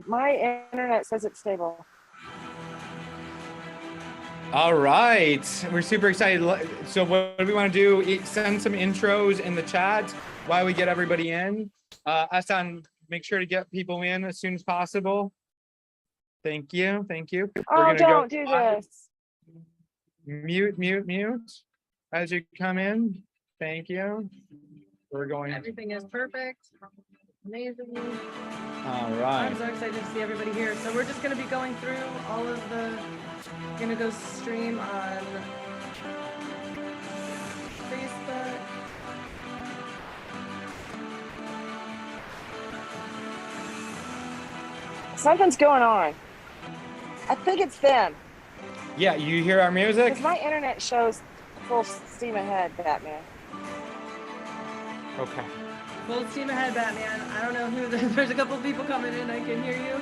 My internet says it's stable. All right, we're super excited. So what do we want to do? Send some intros in the chat while we get everybody in. Hassan, make sure to get people in as soon as possible. Thank you. Thank you. Oh, don't do this. Mute as you come in. Thank you. We're going. Everything is perfect. Amazing. All right. I'm so excited to see everybody here. So we're just going to be going through all of the, going to go stream on Facebook. Something's going on. I think it's them. Yeah, you hear our music? Because my internet shows full steam ahead, Batman. Okay. Full steam ahead, Batman. I don't know who, there's a couple of people coming in, I can hear you.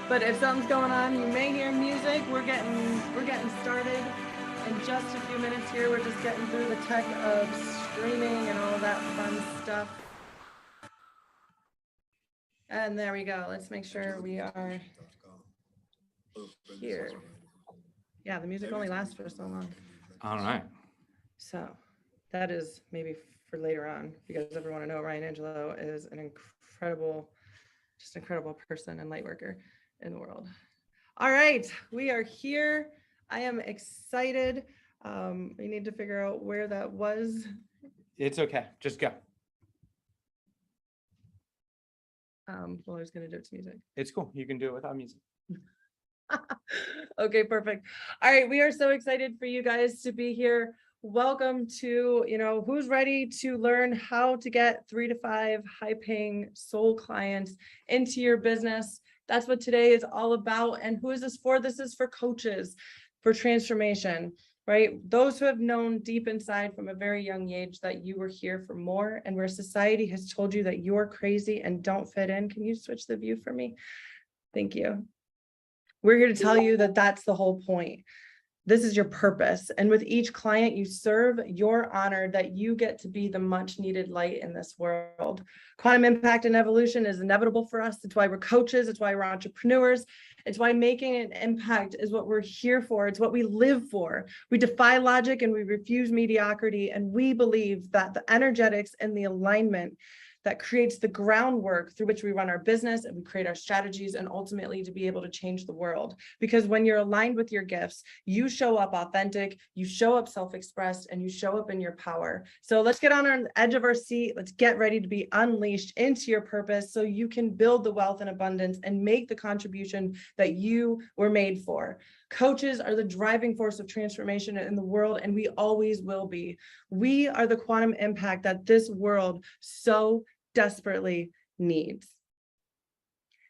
But if something's going on, you may hear music. We're getting started in just a few minutes here. We're just getting through the tech of streaming and all of that fun stuff. And there we go. Let's make sure we are here. Yeah, the music only lasts for so long. All right. So that is maybe for later on. If you guys ever want to know, Ryan Angelo is an incredible person and light worker in the world. All right, we are here. I am excited. We need to figure out where that was. It's okay. Just go. Well, I was going to do it to music. It's cool. You can do it without music. Okay, perfect. All right, we are so excited for you guys to be here. Welcome to, who's ready to learn how to get 3 to 5 high-paying soul clients into your business. That's what today is all about. And who is this for? This is for coaches, for transformation, right? Those who have known deep inside from a very young age that you were here for more, and where society has told you that you're crazy and don't fit in. Can you switch the view for me? Thank you. We're here to tell you that that's the whole point. This is your purpose. And with each client you serve, you're honored that you get to be the much needed light in this world. Quantum impact and evolution is inevitable for us. It's why we're coaches. It's why we're entrepreneurs. It's why making an impact is what we're here for. It's what we live for. We defy logic and we refuse mediocrity. And we believe that the energetics and the alignment that creates the groundwork through which we run our business and we create our strategies and ultimately to be able to change the world. Because when you're aligned with your gifts, you show up authentic, you show up self-expressed, and you show up in your power. So let's get on the edge of our seat. Let's get ready to be unleashed into your purpose so you can build the wealth and abundance and make the contribution that you were made for. Coaches are the driving force of transformation in the world, and we always will be. We are the quantum impact that this world so desperately needs.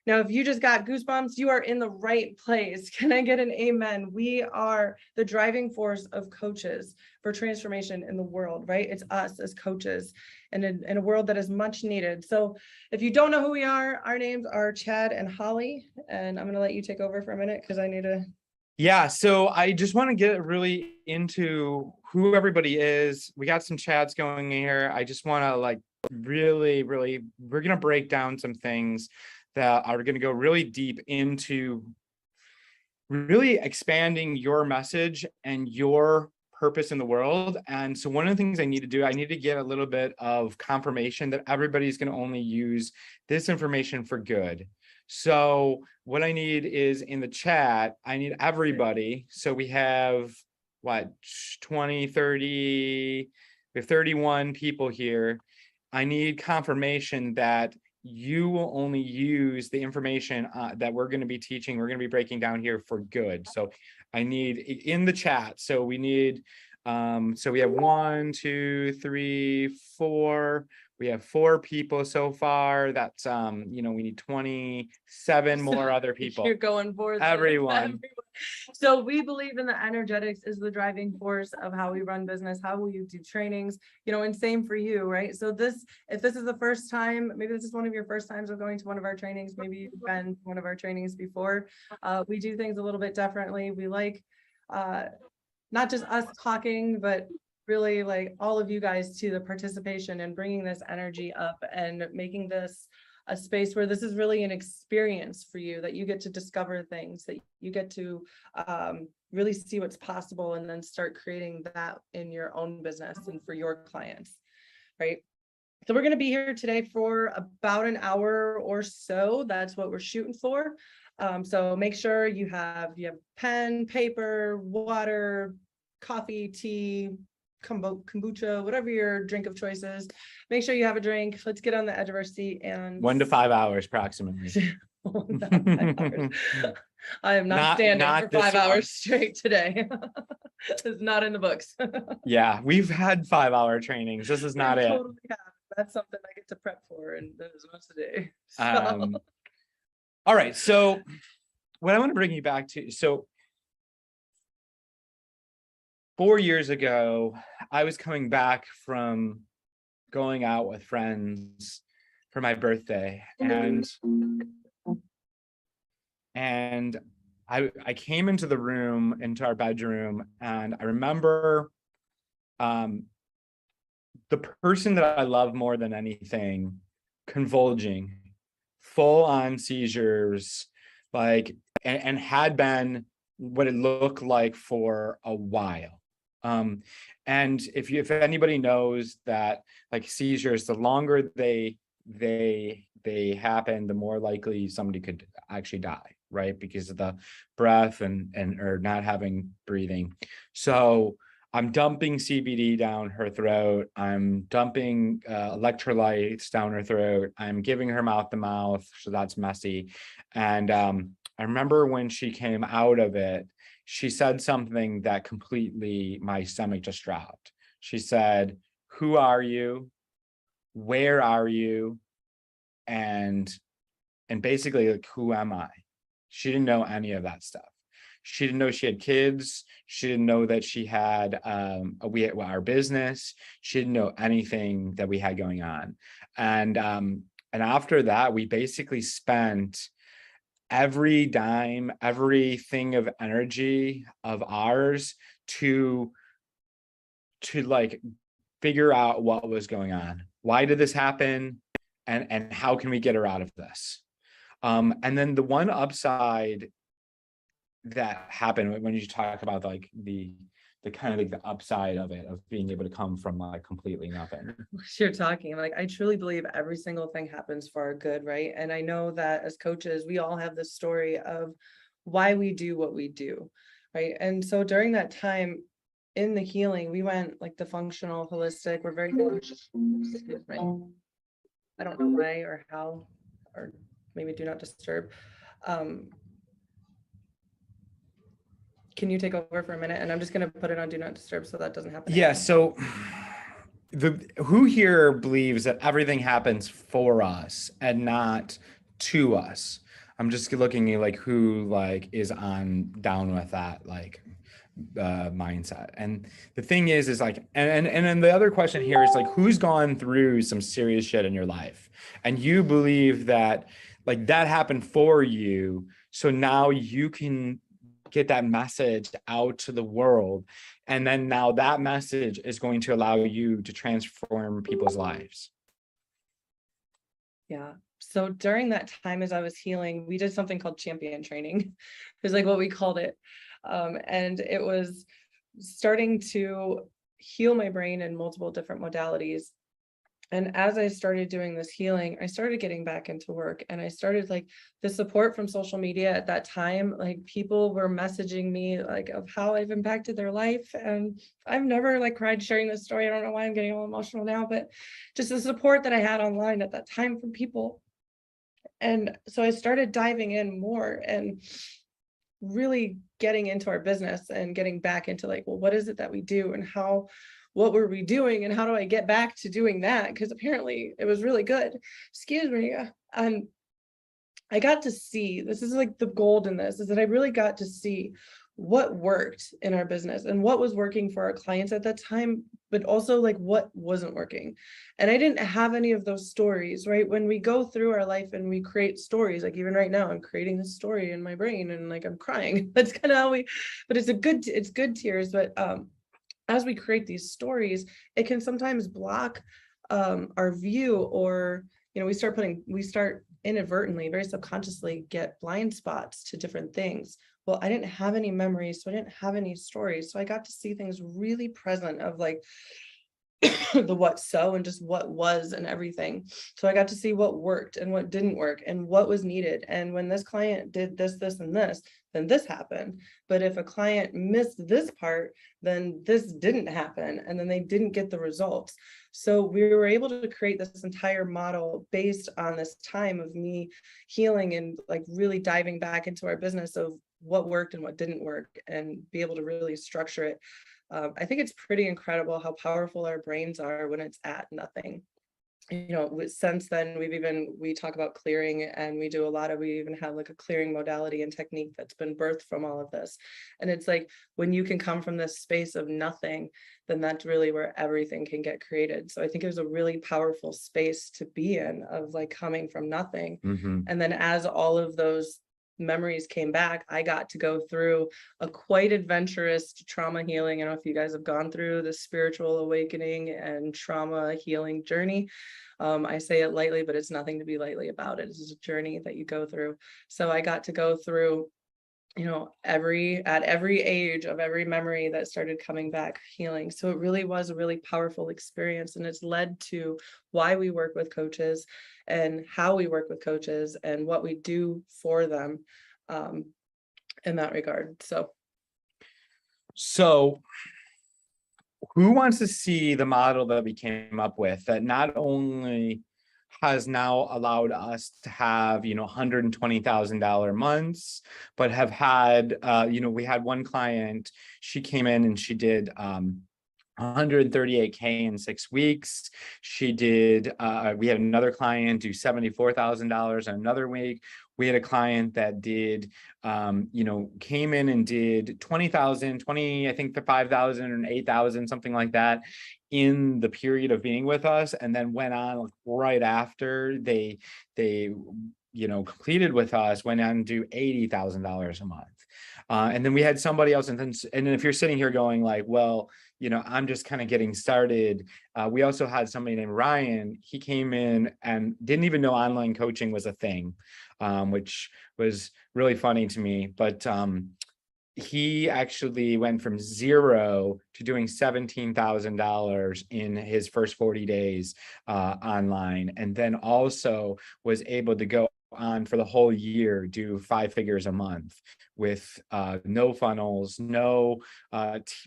Now, if you just got goosebumps, you are in the right place. Can I get an amen? We are the driving force of coaches for transformation in the world, right? It's us as coaches and in a world that is much needed. So if you don't know who we are, our names are Chad and Holly, and I'm going to let you take over for a minute because I need to. Yeah, so I just want to get really into who everybody is. We got some chats going here. I just want to really, we're going to break down some things that are going to go really deep into really expanding your message and your purpose in the world. And so one of the things I need to do, I need to get a little bit of confirmation that everybody's going to only use this information for good. So what I need is in the chat, I need everybody. So we have 20, 30, we have 31 people here. I need confirmation that you will only use the information that we're going to be teaching, we're going to be breaking down here for good. So I need in the chat. So we need, so we have 1, 2, 3, 4. We have 4 people so far. That's, we need 27 more other people. You're going for everyone. So we believe in the energetics is the driving force of how we run business, how will you do trainings, and same for you, right? So if this is the first time, maybe this is one of your first times of going to one of our trainings, maybe you've been to one of our trainings before. We do things a little bit differently. We like not just us talking, but really like all of you guys to the participation and bringing this energy up and making this a space where this is really an experience for you, that you get to discover things, that you get to really see what's possible, and then start creating that in your own business and for your clients, right? So we're going to be here today for about an hour or so. That's what we're shooting for. So make sure you have pen, paper, water, coffee, tea, kombucha, whatever your drink of choice is. Make sure you have a drink. Let's get on the edge of our seat and 1 to 5 hours approximately. 1 to 5 hours. I am not standing for 5 hours straight today. It's not in the books. Yeah, we've had 5-hour trainings. This is not it. Totally have. That's something I get to prep for, and that is once a day. So. All right. So what I want to bring you back to, so 4 years ago, I was coming back from going out with friends for my birthday, and I came into the room, into our bedroom, and I remember the person that I love more than anything convulsing, full on seizures, like, and had been what it looked like for a while. And if anybody knows that, like, seizures, the longer they happen, the more likely somebody could actually die, right? Because of the breath and or not having breathing. So I'm dumping CBD down her throat. I'm dumping electrolytes down her throat. I'm giving her mouth to mouth, so that's messy. And I remember when she came out of it, she said something that completely, my stomach just dropped. She said, "Who are you? Where are you?" And basically, like, who am I? She didn't know any of that stuff. She didn't know she had kids. She didn't know that she had our business. She didn't know anything that we had going on. And after that, we basically spent every dime, everything of energy of ours to like figure out what was going on. Why did this happen? And how can we get her out of this? And then the one upside that happened when you talk about, like, the kind of like the upside of it, of being able to come from like completely nothing. You're talking, like, I truly believe every single thing happens for our good, right? And I know that as coaches, we all have this story of why we do what we do, right? And so during that time in the healing, we went like the functional, holistic. We're very, excuse me. I don't know why or how, or maybe do not disturb. Can you take over for a minute? And I'm just going to put it on do not disturb so that doesn't happen. Yeah. So who here believes that everything happens for us and not to us? I'm just looking at like who like is on down with that like mindset. And the thing is like, and then the other question here is like, who's gone through some serious shit in your life and you believe that like that happened for you, so now you can get that message out to the world, and then now that message is going to allow you to transform people's lives. Yeah. So during that time, as I was healing, we did something called champion training. It was like what we called it. And it was starting to heal my brain in multiple different modalities. And as I started doing this healing, I started getting back into work, and I started like the support from social media at that time. Like people were messaging me like of how I've impacted their life. And I've never like cried sharing this story. I don't know why I'm getting all emotional now, but just the support that I had online at that time from people. And so I started diving in more and really getting into our business and getting back into like, well, what is it that we do and what were we doing and how do I get back to doing that? Because apparently it was really good. Excuse me. And I got to see, this is like the gold in this, is that I really got to see what worked in our business and what was working for our clients at that time, but also like what wasn't working. And I didn't have any of those stories, right? When we go through our life and we create stories, like even right now, I'm creating this story in my brain and like I'm crying. That's kind of how but it's good tears. But as we create these stories, it can sometimes block our view, or we start inadvertently, very subconsciously get blind spots to different things. Well, I didn't have any memories, so I didn't have any stories. So I got to see things really present of like the what so and just what was and everything. So I got to see what worked and what didn't work and what was needed. And when this client did this, this, and this, then this happened. But if a client missed this part, then this didn't happen. And then they didn't get the results. So we were able to create this entire model based on this time of me healing and like really diving back into our business of what worked and what didn't work and be able to really structure it. I think it's pretty incredible how powerful our brains are when it's at nothing. You know, since then we talk about clearing, and we even have like a clearing modality and technique that's been birthed from all of this. And it's like, when you can come from this space of nothing, then that's really where everything can get created. So I think it was a really powerful space to be in, of like coming from nothing. And then as all of those memories came back, I got to go through a quite adventurous trauma healing. I don't know if you guys have gone through the spiritual awakening and trauma healing journey. I say it lightly, but it's nothing to be lightly about. It is a journey that you go through. So I got to go through, you know, at every age of every memory that started coming back healing. So it really was a really powerful experience, and it's led to why we work with coaches and how we work with coaches and what we do for them in that regard. So who wants to see the model that we came up with that not only has now allowed us to have, you know, $120,000 months, but have had, you know, we had one client, she came in and she did 138K in 6 weeks. She did, we had another client do $74,000 in another week. We had a client that did, you know, came in and did 20,000, I think the 5,000 and 8,000, something like that, in the period of being with us, and then went on right after they, you know, completed with us, went on to do $80,000 a month. And then we had somebody else, and then if you're sitting here going like, well, you know, I'm just kind of getting started. We also had somebody named Ryan. He came in and didn't even know online coaching was a thing, which was really funny to me. But he actually went from 0 to doing $17,000 in his first 40 days online, and then also was able to go on for the whole year, do 5 figures a month with no funnels, no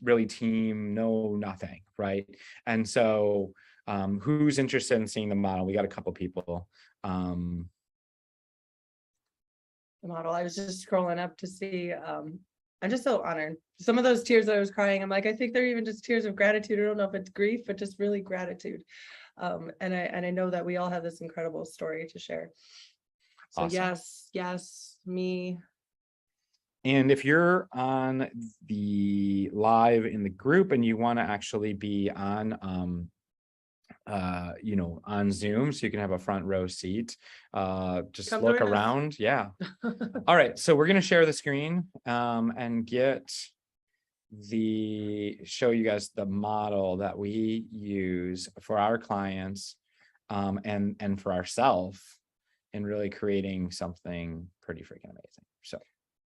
really team, no nothing, right? And so who's interested in seeing the model? We got a couple people. The model, I was just scrolling up to see, I'm just so honored. Some of those tears that I was crying, I'm like, I think they're even just tears of gratitude. I don't know if it's grief, but just really gratitude. And I know that we all have this incredible story to share. So awesome. Yes, me. And if you're on the live in the group and you want to actually be on, you know, on Zoom, so you can have a front row seat, just come look around. Yeah. All right. So we're going to share the screen and show you guys the model that we use for our clients and for ourselves in really creating something pretty freaking amazing. So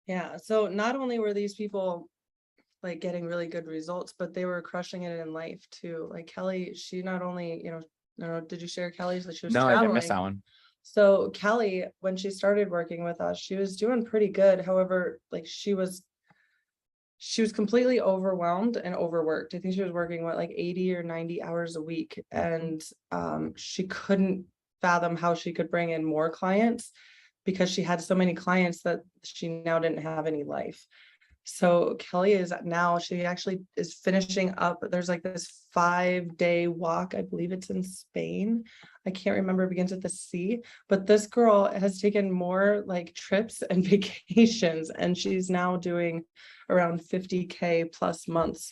yeah, so not only were these people like getting really good results, but they were crushing it in life too. Like Kelly, she not only, you know, I don't know, did you share Kelly's? That she was traveling. I didn't miss that one. So Kelly, when she started working with us, she was doing pretty good. However, like she was completely overwhelmed and overworked. I think she was working like 80 or 90 hours a week, and she couldn't fathom how she could bring in more clients because she had so many clients that she now didn't have any life. So Kelly she actually is finishing up. There's like this 5-day walk. I believe it's in Spain. I can't remember, it begins with the C, but this girl has taken more like trips and vacations, and she's now doing around 50K plus months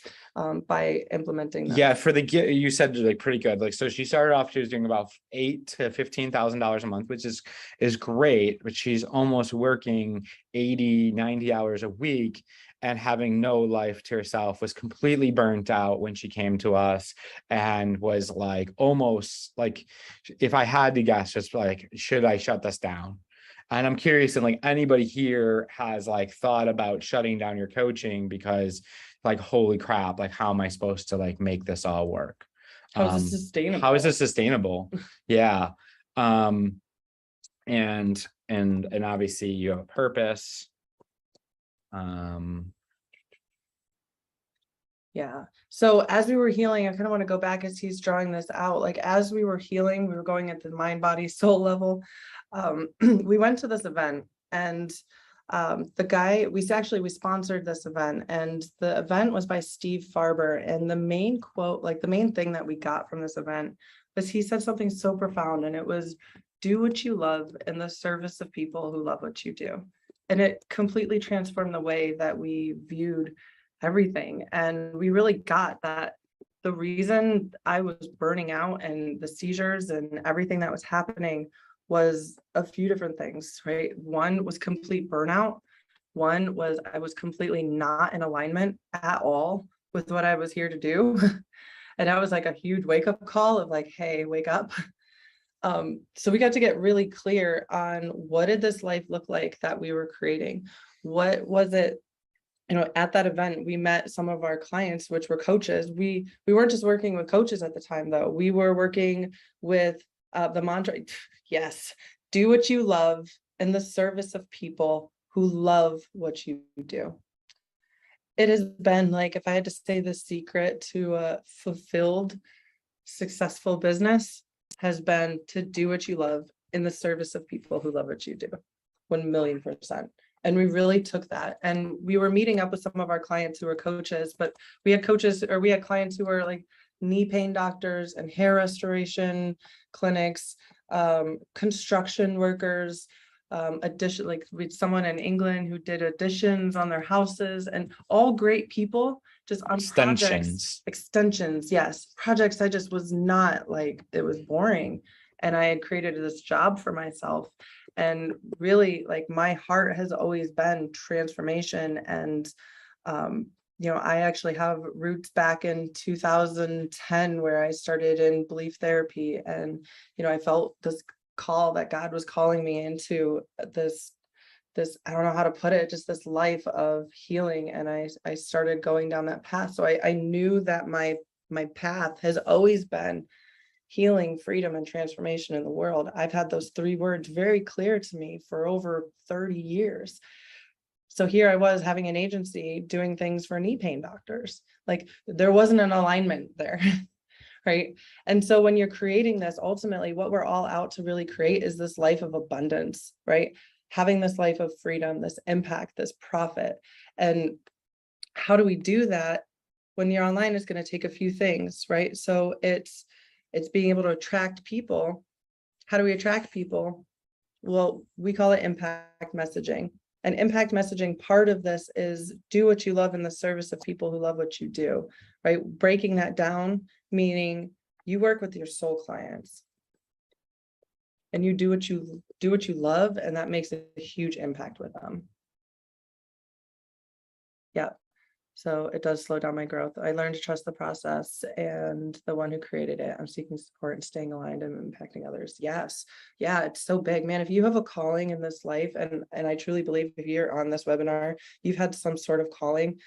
by implementing that. Yeah, you said like pretty good. Like, so she started off, she was doing about $8,000 to $15,000 a month, which is great, but she's almost working 80, 90 hours a week and having no life to herself, was completely burnt out when she came to us, and was like almost like if I had to guess, just like, should I shut this down? And I'm curious if like anybody here has like thought about shutting down your coaching because like, holy crap, like how am I supposed to like make this all work? How is this sustainable? How is this sustainable? Yeah. And obviously you have a purpose. Yeah. So as we were healing, I kind of want to go back as he's drawing this out. Like as we were healing, we were going at the mind, body, soul level. We went to this event, and the guy, we sponsored this event, and the event was by Steve Farber. And the main quote, like the main thing that we got from this event was he said something so profound, and it was, do what you love in the service of people who love what you do. And it completely transformed the way that we viewed everything. And we really got that the reason I was burning out and the seizures and everything that was happening was a few different things, right? One was complete burnout. One was I was completely not in alignment at all with what I was here to do. And that was like a huge wake up call of like, hey, wake up. So we got to get really clear on what did this life look like that we were creating? What was it? At that event, we met some of our clients, which were coaches. We weren't just working with coaches at the time, though. We were working with the mantra, yes, do what you love in the service of people who love what you do. It has been like, if I had to say the secret to a fulfilled, successful business has been to do what you love in the service of people who love what you do. 1,000,000%. And we really took that. And we were meeting up with some of our clients who were coaches, but we had clients who were like knee pain doctors and hair restoration clinics, construction workers, like we had someone in England who did additions on their houses, and all great people just on extensions. Yes. Projects I just was not like, it was boring. And I had created this job for myself. And really, like, my heart has always been transformation. And, I actually have roots back in 2010 where I started in belief therapy. And, I felt this call that God was calling me into this, I don't know how to put it, just this life of healing. And I started going down that path. So I knew that my path has always been healing, freedom, and transformation in the world. I've had those 3 words very clear to me for over 30 years. So here I was having an agency doing things for knee pain doctors. Like there wasn't an alignment there, right? And so when you're creating this, ultimately what we're all out to really create is this life of abundance, right? Having this life of freedom, this impact, this profit. And how do we do that? When you're online, it's going to take a few things, right? So it's being able to attract people. How do we attract people? Well, we call it impact messaging. And impact messaging, part of this is do what you love in the service of people who love what you do, right? Breaking that down, meaning you work with your soul clients and you do what you love, and that makes a huge impact with them. Yeah. So it does slow down my growth. I learned to trust the process and the one who created it. I'm seeking support and staying aligned and impacting others. Yes. Yeah, it's so big, man. If you have a calling in this life, and I truly believe if you're on this webinar, you've had some sort of calling.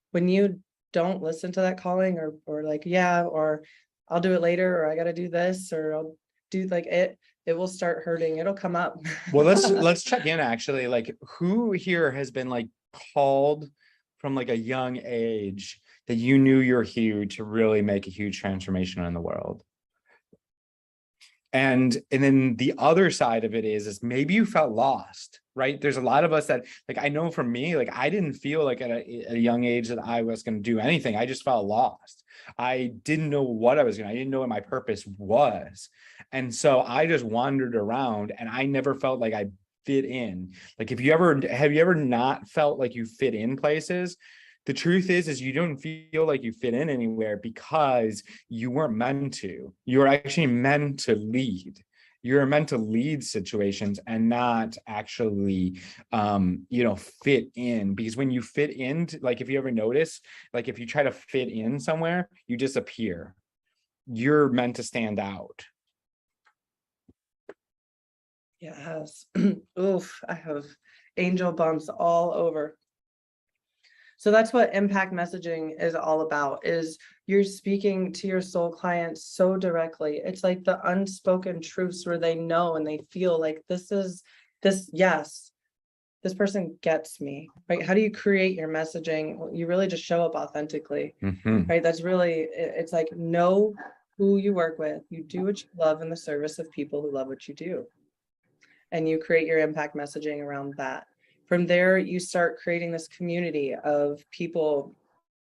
When you don't listen to that calling or like, yeah, or I'll do it later, or I got to do this, or I'll do like it will start hurting. It'll come up. Well, let's check in actually. Like, who here has been like called from like a young age that you knew you're here to really make a huge transformation in the world? And then the other side of it is maybe you felt lost, right? There's a lot of us that, like, I know for me, like, I didn't feel like at a young age that I was going to do anything. I just felt lost. I didn't know what I didn't know what my purpose was. And so I just wandered around and I never felt like I fit in. Like, have you ever not felt like you fit in places? The truth is you don't feel like you fit in anywhere because you weren't meant to. You're actually meant to lead. You're meant to lead situations and not actually, fit in. Because when you fit in, like, if you ever notice, like, if you try to fit in somewhere, you disappear. You're meant to stand out. Yes. Oof, I have angel bumps all over. So that's what impact messaging is all about, is you're speaking to your soul clients so directly. It's like the unspoken truths where they know and they feel like yes, this person gets me, right? How do you create your messaging? Well, you really just show up authentically, right? That's really, it's like, know who you work with, you do what you love in the service of people who love what you do. And you create your impact messaging around that. From there, you start creating this community of people.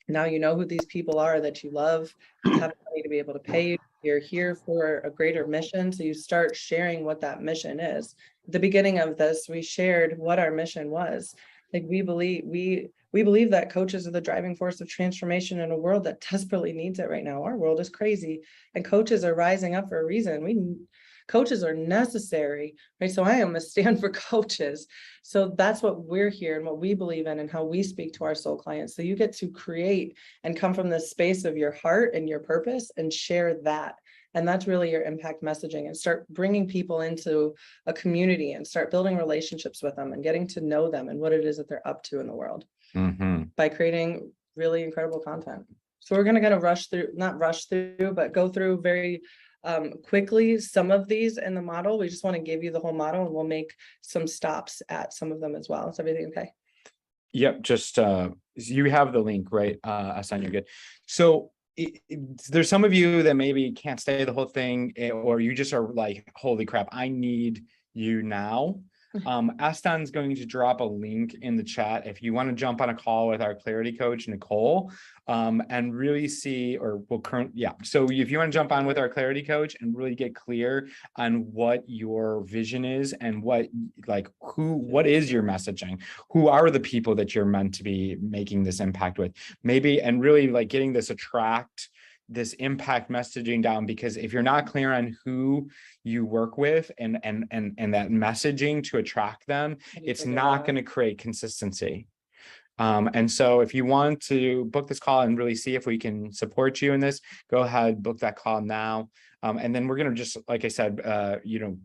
Now you know who these people are that you love, have money to be able to pay you. You're here for a greater mission. So you start sharing what that mission is. At the beginning of this, we shared what our mission was. Like we believe that coaches are the driving force of transformation in a world that desperately needs it right now. Our world is crazy and coaches are rising up for a reason. Coaches are necessary, right? So I am a stand for coaches. So that's what we're here and what we believe in and how we speak to our soul clients. So you get to create and come from this space of your heart and your purpose and share that. And that's really your impact messaging, and start bringing people into a community and start building relationships with them and getting to know them and what it is that they're up to in the world by creating really incredible content. So we're going to kind of not rush through, but go through very quickly some of these in the model. We just want to give you the whole model and we'll make some stops at some of them as well. Is everything okay? Yep, just you have the link, right? Asan, you're good. So there's some of you that maybe can't stay the whole thing, or you just are like, holy crap, I need you now. Astan's going to drop a link in the chat if you want to jump on a call with our clarity coach, Nicole, and really see, so if you want to jump on with our clarity coach and really get clear on what your vision is and what is your messaging, who are the people that you're meant to be making this impact with, maybe, and really like getting this impact messaging down, because if you're not clear on who you work with and that messaging to attract them, it's not going to create consistency. And so if you want to book this call and really see if we can support you in this, go ahead, book that call now. And then we're going to just, like I said,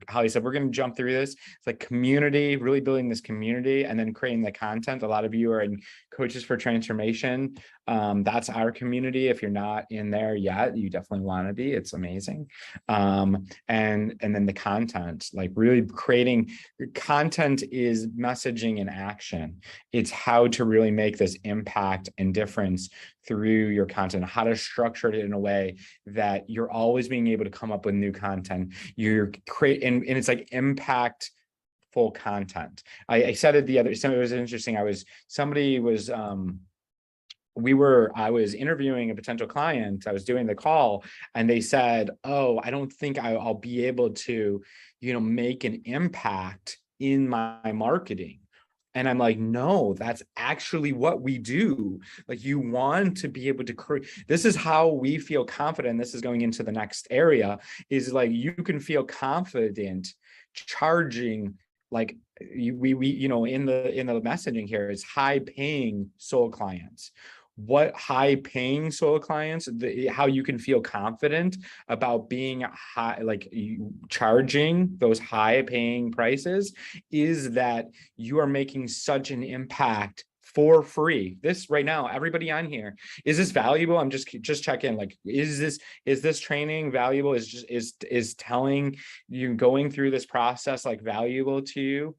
Holly said, we're going to jump through this. It's like community, really building this community and then creating the content. A lot of you are in Coaches for Transformation. That's our community. If you're not in there yet, you definitely want to be. It's amazing. And then the content, like really creating content, is messaging in action. It's how to really make this impact and difference through your content, how to structure it in a way that you're always being able to come up with new content. You're creating, and it's like impactful content. I said it it was interesting. I was interviewing a potential client. I was doing the call and they said, oh, I don't think I'll be able to, make an impact in my marketing. And I'm like, no, that's actually what we do. Like, you want to be able to create. This is how we feel confident. This is going into the next area, is like, you can feel confident charging, like we in the messaging here is high paying soul clients. What high paying soul clients, how you can feel confident about being high, like charging those high paying prices, is that you are making such an impact for free. This right now, everybody on here, is this valuable? I'm just check in, like, is this training valuable? Is telling you, going through this process, like, valuable to you?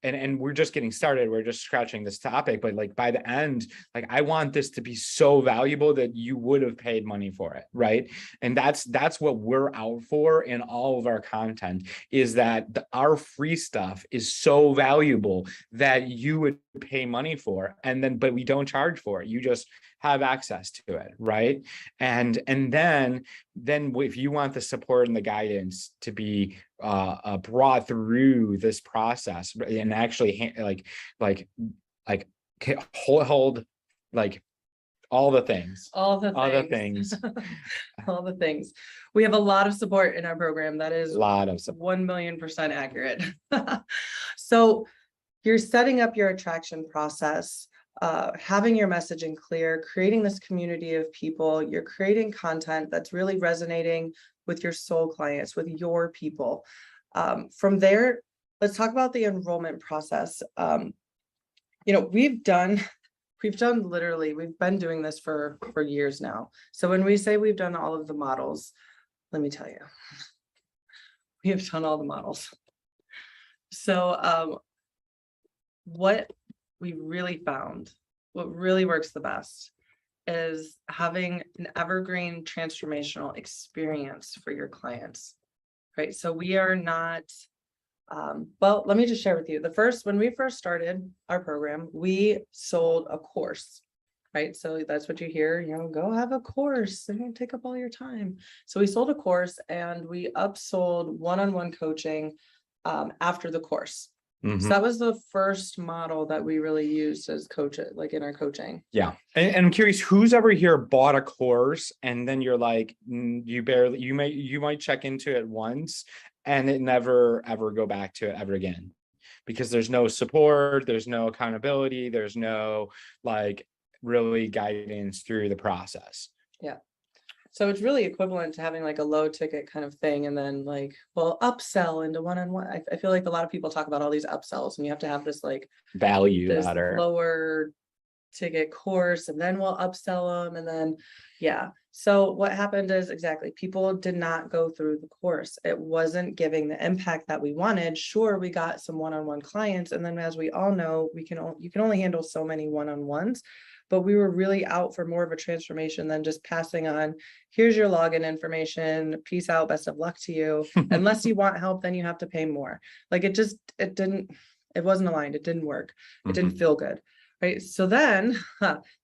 And we're just getting started. We're just scratching this topic, but like by the end, like, I want this to be so valuable that you would have paid money for it, right? And that's what we're out for in all of our content, is that our free stuff is so valuable that you would pay money for, but we don't charge for it. You just have access to it, right? And then if you want the support and the guidance to be brought through this process and actually hold like all the things. All the things. We have a lot of support in our program. That is a lot of support. 1,000,000% accurate. So you're setting up your attraction process, having your messaging clear, creating this community of people. You're creating content that's really resonating with your soul clients, with your people. From there, let's talk about the enrollment process. We've been doing this for years now. So when we say we've done all of the models, let me tell you, we have done all the models. So what we really found, what really works the best is having an evergreen transformational experience for your clients, right? So we are not, well, let me just share with you. When we first started our program, we sold a course, right? So that's what you hear, go have a course and it'll take up all your time. So we sold a course and we upsold one-on-one coaching after the course. So that was the first model that we really used as coaches, like in our coaching. Yeah. And I'm curious, who's ever here bought a course and then you're like, you might check into it once and it never ever go back to it ever again, because there's no support, there's no accountability, there's no like really guidance through the process. Yeah. So it's really equivalent to having like a low ticket kind of thing. And then upsell into one-on-one. I feel like a lot of people talk about all these upsells and you have to have this like value ladder, lower ticket course, and then we'll upsell them. And then, yeah. So what happened is exactly, people did not go through the course. It wasn't giving the impact that we wanted. Sure, we got some one-on-one clients. And then as we all know, you can only handle so many one-on-ones. But we were really out for more of a transformation than just passing on, here's your login information, peace out, best of luck to you. Unless you want help, then you have to pay more. Like it wasn't aligned. It didn't work. It didn't feel good. Right. So then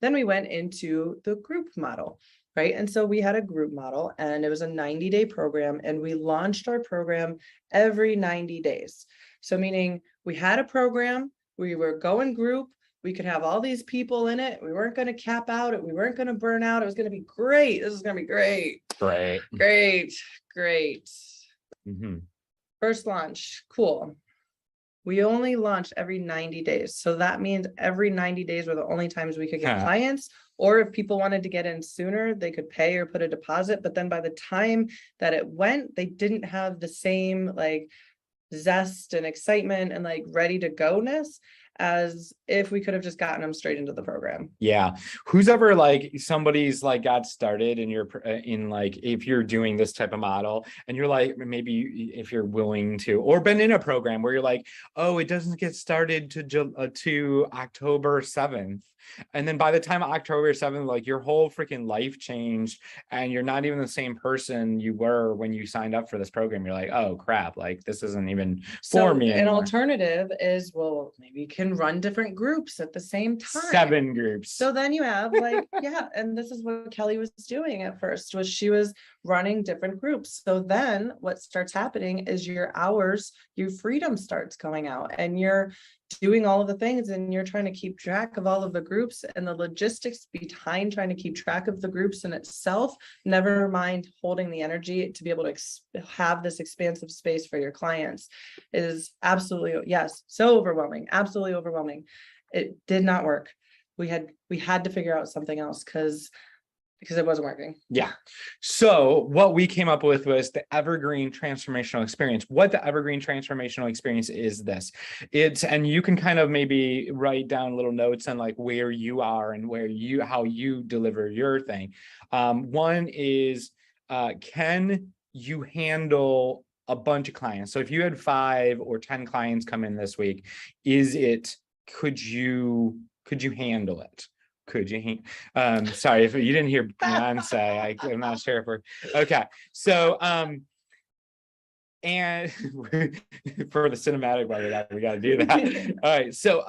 we went into the group model. Right. And so we had a group model and it was a 90-day program, and we launched our program every 90 days. So meaning we had a program, we were going group. We could have all these people in it. We weren't going to cap out. We weren't going to burn out. It was going to be great. This is going to be great. Great. First launch. Cool. We only launched every 90 days. So that means every 90 days were the only times we could get clients. Or if people wanted to get in sooner, they could pay or put a deposit. But then by the time that it went, they didn't have the same like zest and excitement and like ready to go-ness as if we could have just gotten them straight into the program. Yeah. Who's ever like somebody's like got started and you're in like, if you're doing this type of model and you're like, maybe if you're willing to, or been in a program where you're like, oh, it doesn't get started to October 7th. And then by the time October 7th, like your whole freaking life changed and you're not even the same person you were when you signed up for this program. You're like, oh crap, like this isn't even for me anymore. An alternative is, well, maybe you can run different groups at the same time. 7 groups. So then you have like, yeah. And this is what Kelly was doing at first, was she was running different groups. So then what starts happening is your freedom starts going out and you're doing all of the things and you're trying to keep track of all of the groups and the logistics behind trying to keep track of the groups in itself, never mind holding the energy to be able to have this expansive space for your clients, is absolutely, yes, so overwhelming, absolutely overwhelming. It did not work. We had to figure out something else because it wasn't working. Yeah. So what we came up with was the evergreen transformational experience. What the evergreen transformational experience is this. And you can kind of maybe write down little notes on like where you are and how you deliver your thing. One is, can you handle a bunch of clients? So if you had 5 or 10 clients come in this week, could you handle it? Sorry if you didn't hear Beyonce say, I'm not sure if we're okay. So and for the cinematic we got to do that. All right. So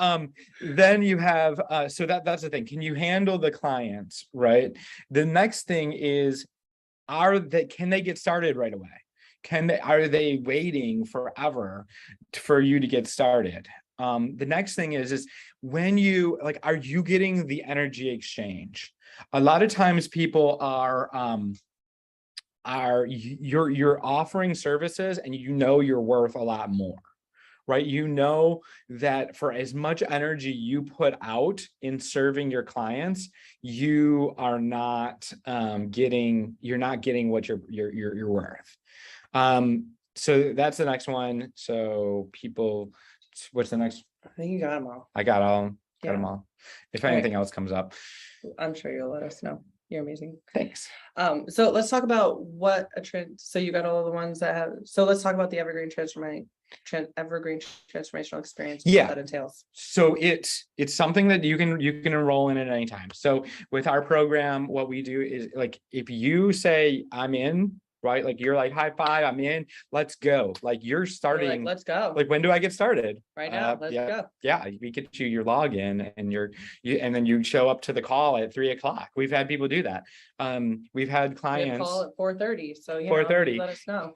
then you have so that's the thing. Can you handle the clients, right? The next thing is, can they get started right away? Are they waiting forever for you to get started? The next thing is when you like, are you getting the energy exchange? A lot of times people you're offering services and you're worth a lot more, right? You know that for as much energy you put out in serving your clients, you're not getting what you're worth. So that's the next one. So people, what's the next? I think you got them all. I got all, got them Yeah. all. If All right. anything else comes up, I'm sure you'll let us know. You're amazing. thanks. So let's talk about what a trend. So you got all of the ones that have. So let's talk about the evergreen transformational experience. Yeah. What that entails. So it's something that you can enroll in at any time. So with our program, what we do is like, if you say I'm in, right? Like you're like, high five, I'm in, let's go. Like you're We're starting. like, let's go Like, when do I get started? right now. Let's go. Yeah, we get you your login and and then you show up to the call at 3:00. We've had people do that. We've had We have clients call at 4:30. So 4:30. Let us know.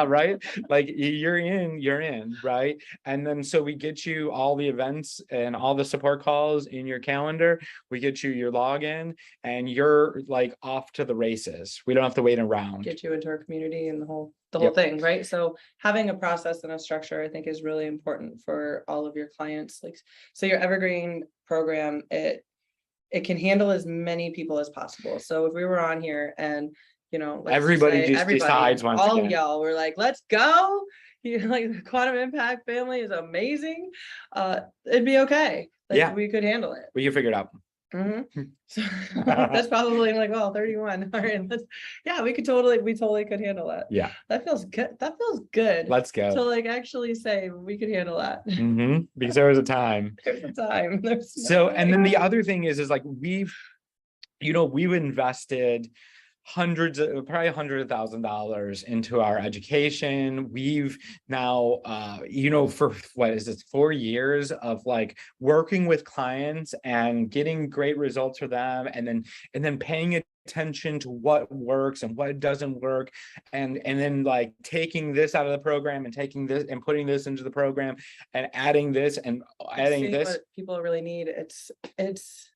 Right? Like you're in, right? And then so we get you all the events and all the support calls in your calendar. We get you your login and you're like off to the races. We don't have to wait around. Get you into our community and the whole Yep. thing, right? So having a process and a structure, I think, is really important for all of your clients. Like, so your evergreen program, it can handle as many people as possible. So if we were on here and, let's just Everybody say just decides once all again. y'all were like, let's go. Like the Quantum Impact family is amazing. It'd be okay. Like, Yeah. we could handle it. We can figure it out. So that's probably like, well, 31. All right, we totally could handle that. Yeah. That feels good. Let's go. To like actually say we could handle that. Because there was a time. There's a time. So, and then the other thing is like we've invested probably $100,000 into our education. We've now, for what is this, 4 years of like working with clients and getting great results for them, and then paying attention to what works and what doesn't work, and then like taking this out of the program and taking this and putting this into the program and adding this and adding this. What people really need. It's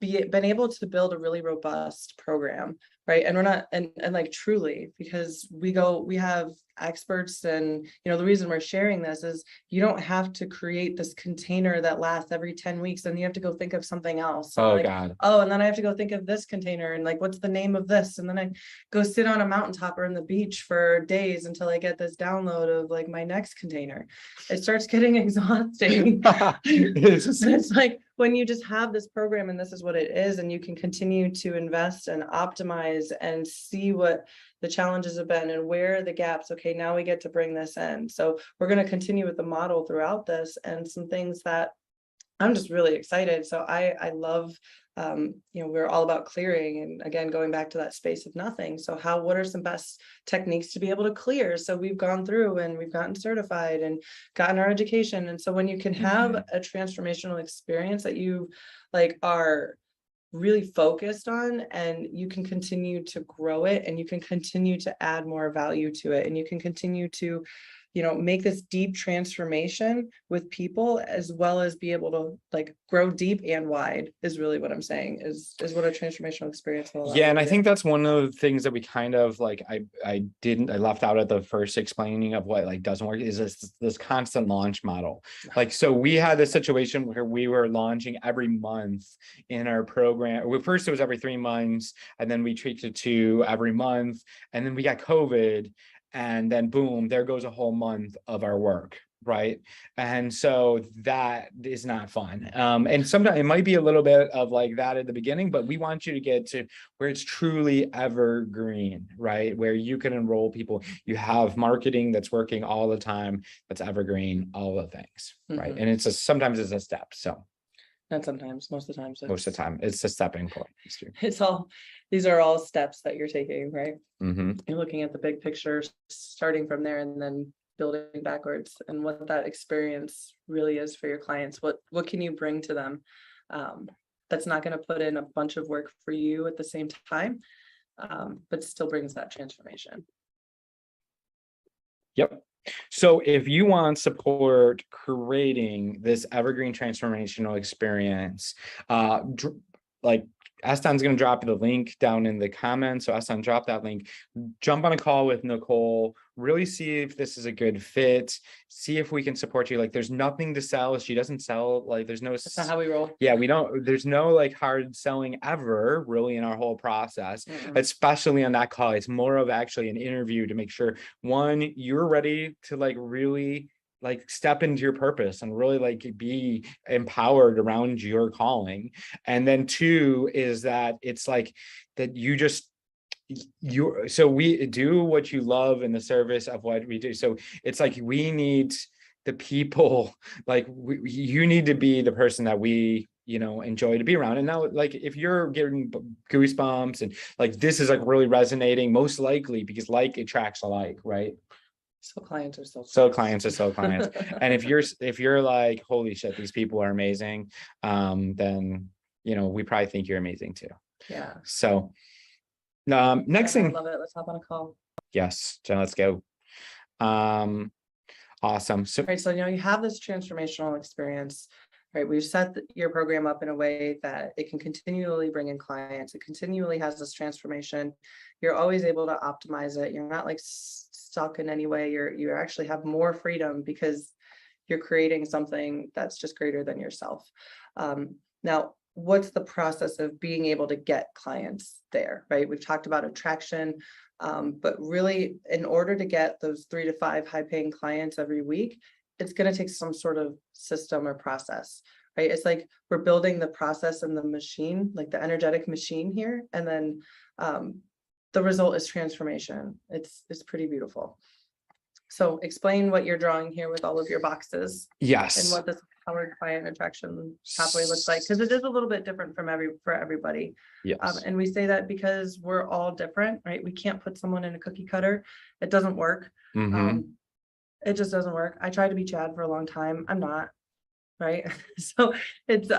been able to build a really robust program, right? And we're not, and like truly, because we have experts, and the reason we're sharing this is you don't have to create this container that lasts every 10 weeks and you have to go think of something else. Oh God. Oh, and then I have to go think of this container and like, what's the name of this? And then I go sit on a mountaintop or on the beach for days until I get this download of like my next container. It starts getting exhausting. It's like when you just have this program and this is what it is, and you can continue to invest and optimize and see what the challenges have been and where are the gaps. Okay, now we get to bring this in. So we're going to continue with the model throughout this, and some things that I'm just really excited. So I love, we're all about clearing, and again, going back to that space of nothing. So what are some best techniques to be able to clear? So we've gone through and we've gotten certified and gotten our education. And so when you can have a transformational experience that you like are really focused on, and you can continue to grow it, and you can continue to add more value to it, and you can continue to make this deep transformation with people, as well as be able to like grow deep and wide, is really what I'm saying is what a transformational experience will allow. Yeah, and I think that's one of the things that we kind of like I left out at the first explaining of what like doesn't work, is this constant launch model. Like, so we had a situation where we were launching every month in our program. Well, first it was every 3 months, and then we tweaked it to every month, and then we got COVID. And then boom, there goes a whole month of our work, right? And so that is not fun. And sometimes it might be a little bit of like that at the beginning, but we want you to get to where it's truly evergreen, right? Where you can enroll people. You have marketing that's working all the time, that's evergreen, all the things, right? And sometimes it's a step. So not sometimes, most of the time. Most of the time, it's a stepping point. These are all steps that you're taking, right? Mm-hmm. You're looking at the big picture, starting from there, and then building backwards, and what that experience really is for your clients. What can you bring to them that's not going to put in a bunch of work for you at the same time, but still brings that transformation. Yep. So if you want support creating this evergreen transformational experience, like Eston's going to drop the link down in the comments. So Eston, drop that link, jump on a call with Nicole, really see if this is a good fit, see if we can support you. Like there's nothing to sell. She doesn't sell, like there's no, That's not how we roll. yeah, there's no like hard selling ever really in our whole process, especially on that call. It's more of actually an interview to make sure, one, you're ready to like really like step into your purpose and really like be empowered around your calling. And then two is that it's like that so we do what you love in the service of what we do. So it's like we need the people, like you need to be the person that we enjoy to be around. And now like if you're getting goosebumps and like this is like really resonating, most likely because like attracts alike, right? So clients are clients. And if you're like, holy shit, these people are amazing, then we probably think you're amazing too. Yeah. So next thing. I love it. Let's hop on a call. Yes, Jen, let's go. Awesome. So right, so you have this transformational experience, right? We've set your program up in a way that it can continually bring in clients. It continually has this transformation. You're always able to optimize it. You're not like stuck in any way. You actually have more freedom because you're creating something that's just greater than yourself. Now, what's the process of being able to get clients there, right? We've talked about attraction, but really in order to get those 3 to 5 high paying clients every week, it's going to take some sort of system or process, right? It's like we're building the process and the machine, like the energetic machine here. And then the result is transformation. It's pretty beautiful. So explain what you're drawing here with all of your boxes. Yes. And what this powered client attraction pathway looks like, because it is a little bit different for everybody. Yes. And we say that because we're all different, right? We can't put someone in a cookie cutter. It doesn't work. It just doesn't work. I tried to be Chad for a long time. I'm not, right? So it's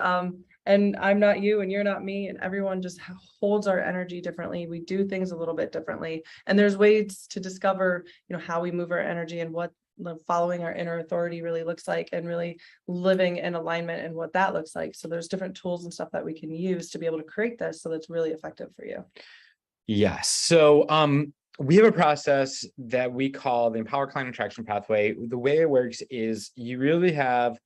and I'm not you and you're not me, and everyone just holds our energy differently. We do things a little bit differently, and there's ways to discover how we move our energy and what following our inner authority really looks like, and really living in alignment and what that looks like. So there's different tools and stuff that we can use to be able to create this so that's really effective for you. Yes. So we have a process that we call the Empower Client Attraction Pathway. The way it works is you really have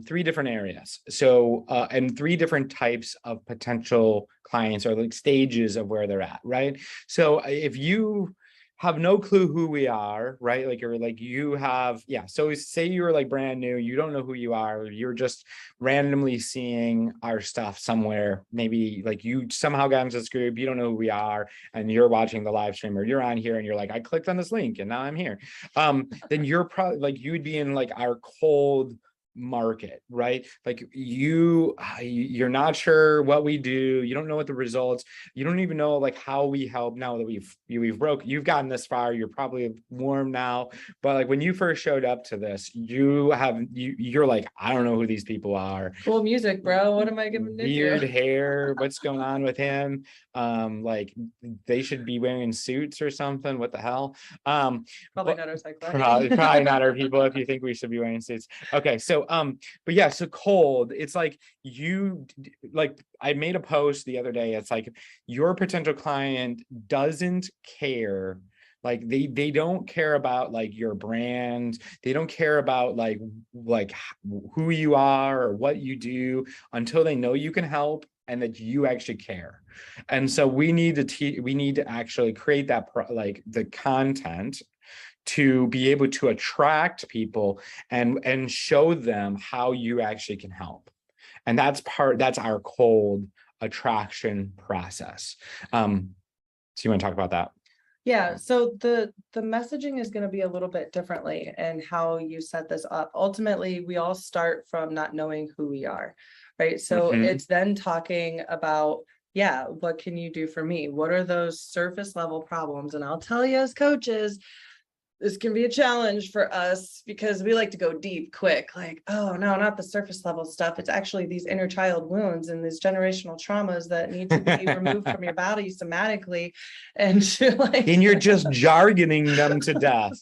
3 different areas. So, and 3 different types of potential clients, or like stages of where they're at, right? So if you have no clue who we are, right? Like you're like, you have, yeah. So say you're like brand new, you don't know who you are. You're just randomly seeing our stuff somewhere. Maybe like you somehow got into this group, you don't know who we are, and you're watching the live stream, or you're on here and you're like, I clicked on this link and now I'm here. Then you're probably like, you would be in like our cold market, right? Like you're not sure what we do, you don't know what the results, you don't even know like how we help. Now that you've gotten this far, you're probably warm now, but like when you first showed up to this, you're like, I don't know who these people are. Cool music, bro. What am I giving to weird hair, what's going on with him? Like they should be wearing suits or something, what the hell? Probably not our cycle. Probably not our people if you think we should be wearing suits. Okay, so but yeah, so cold, it's like I made a post the other day. It's like your potential client doesn't care. Like they don't care about like your brand. They don't care about like who you are or what you do until they know you can help and that you actually care. And so we need to actually create that like the content to be able to attract people and show them how you actually can help. And that's our cold attraction process. So you want to talk about that? Yeah, so the messaging is going to be a little bit differently and how you set this up. Ultimately, we all start from not knowing who we are, right? So it's then talking about, yeah, what can you do for me? What are those surface level problems? And I'll tell you, as coaches, this can be a challenge for us because we like to go deep quick, like, oh no, not the surface level stuff. It's actually these inner child wounds and these generational traumas that need to be removed from your body somatically. And you're just jargoning them to death,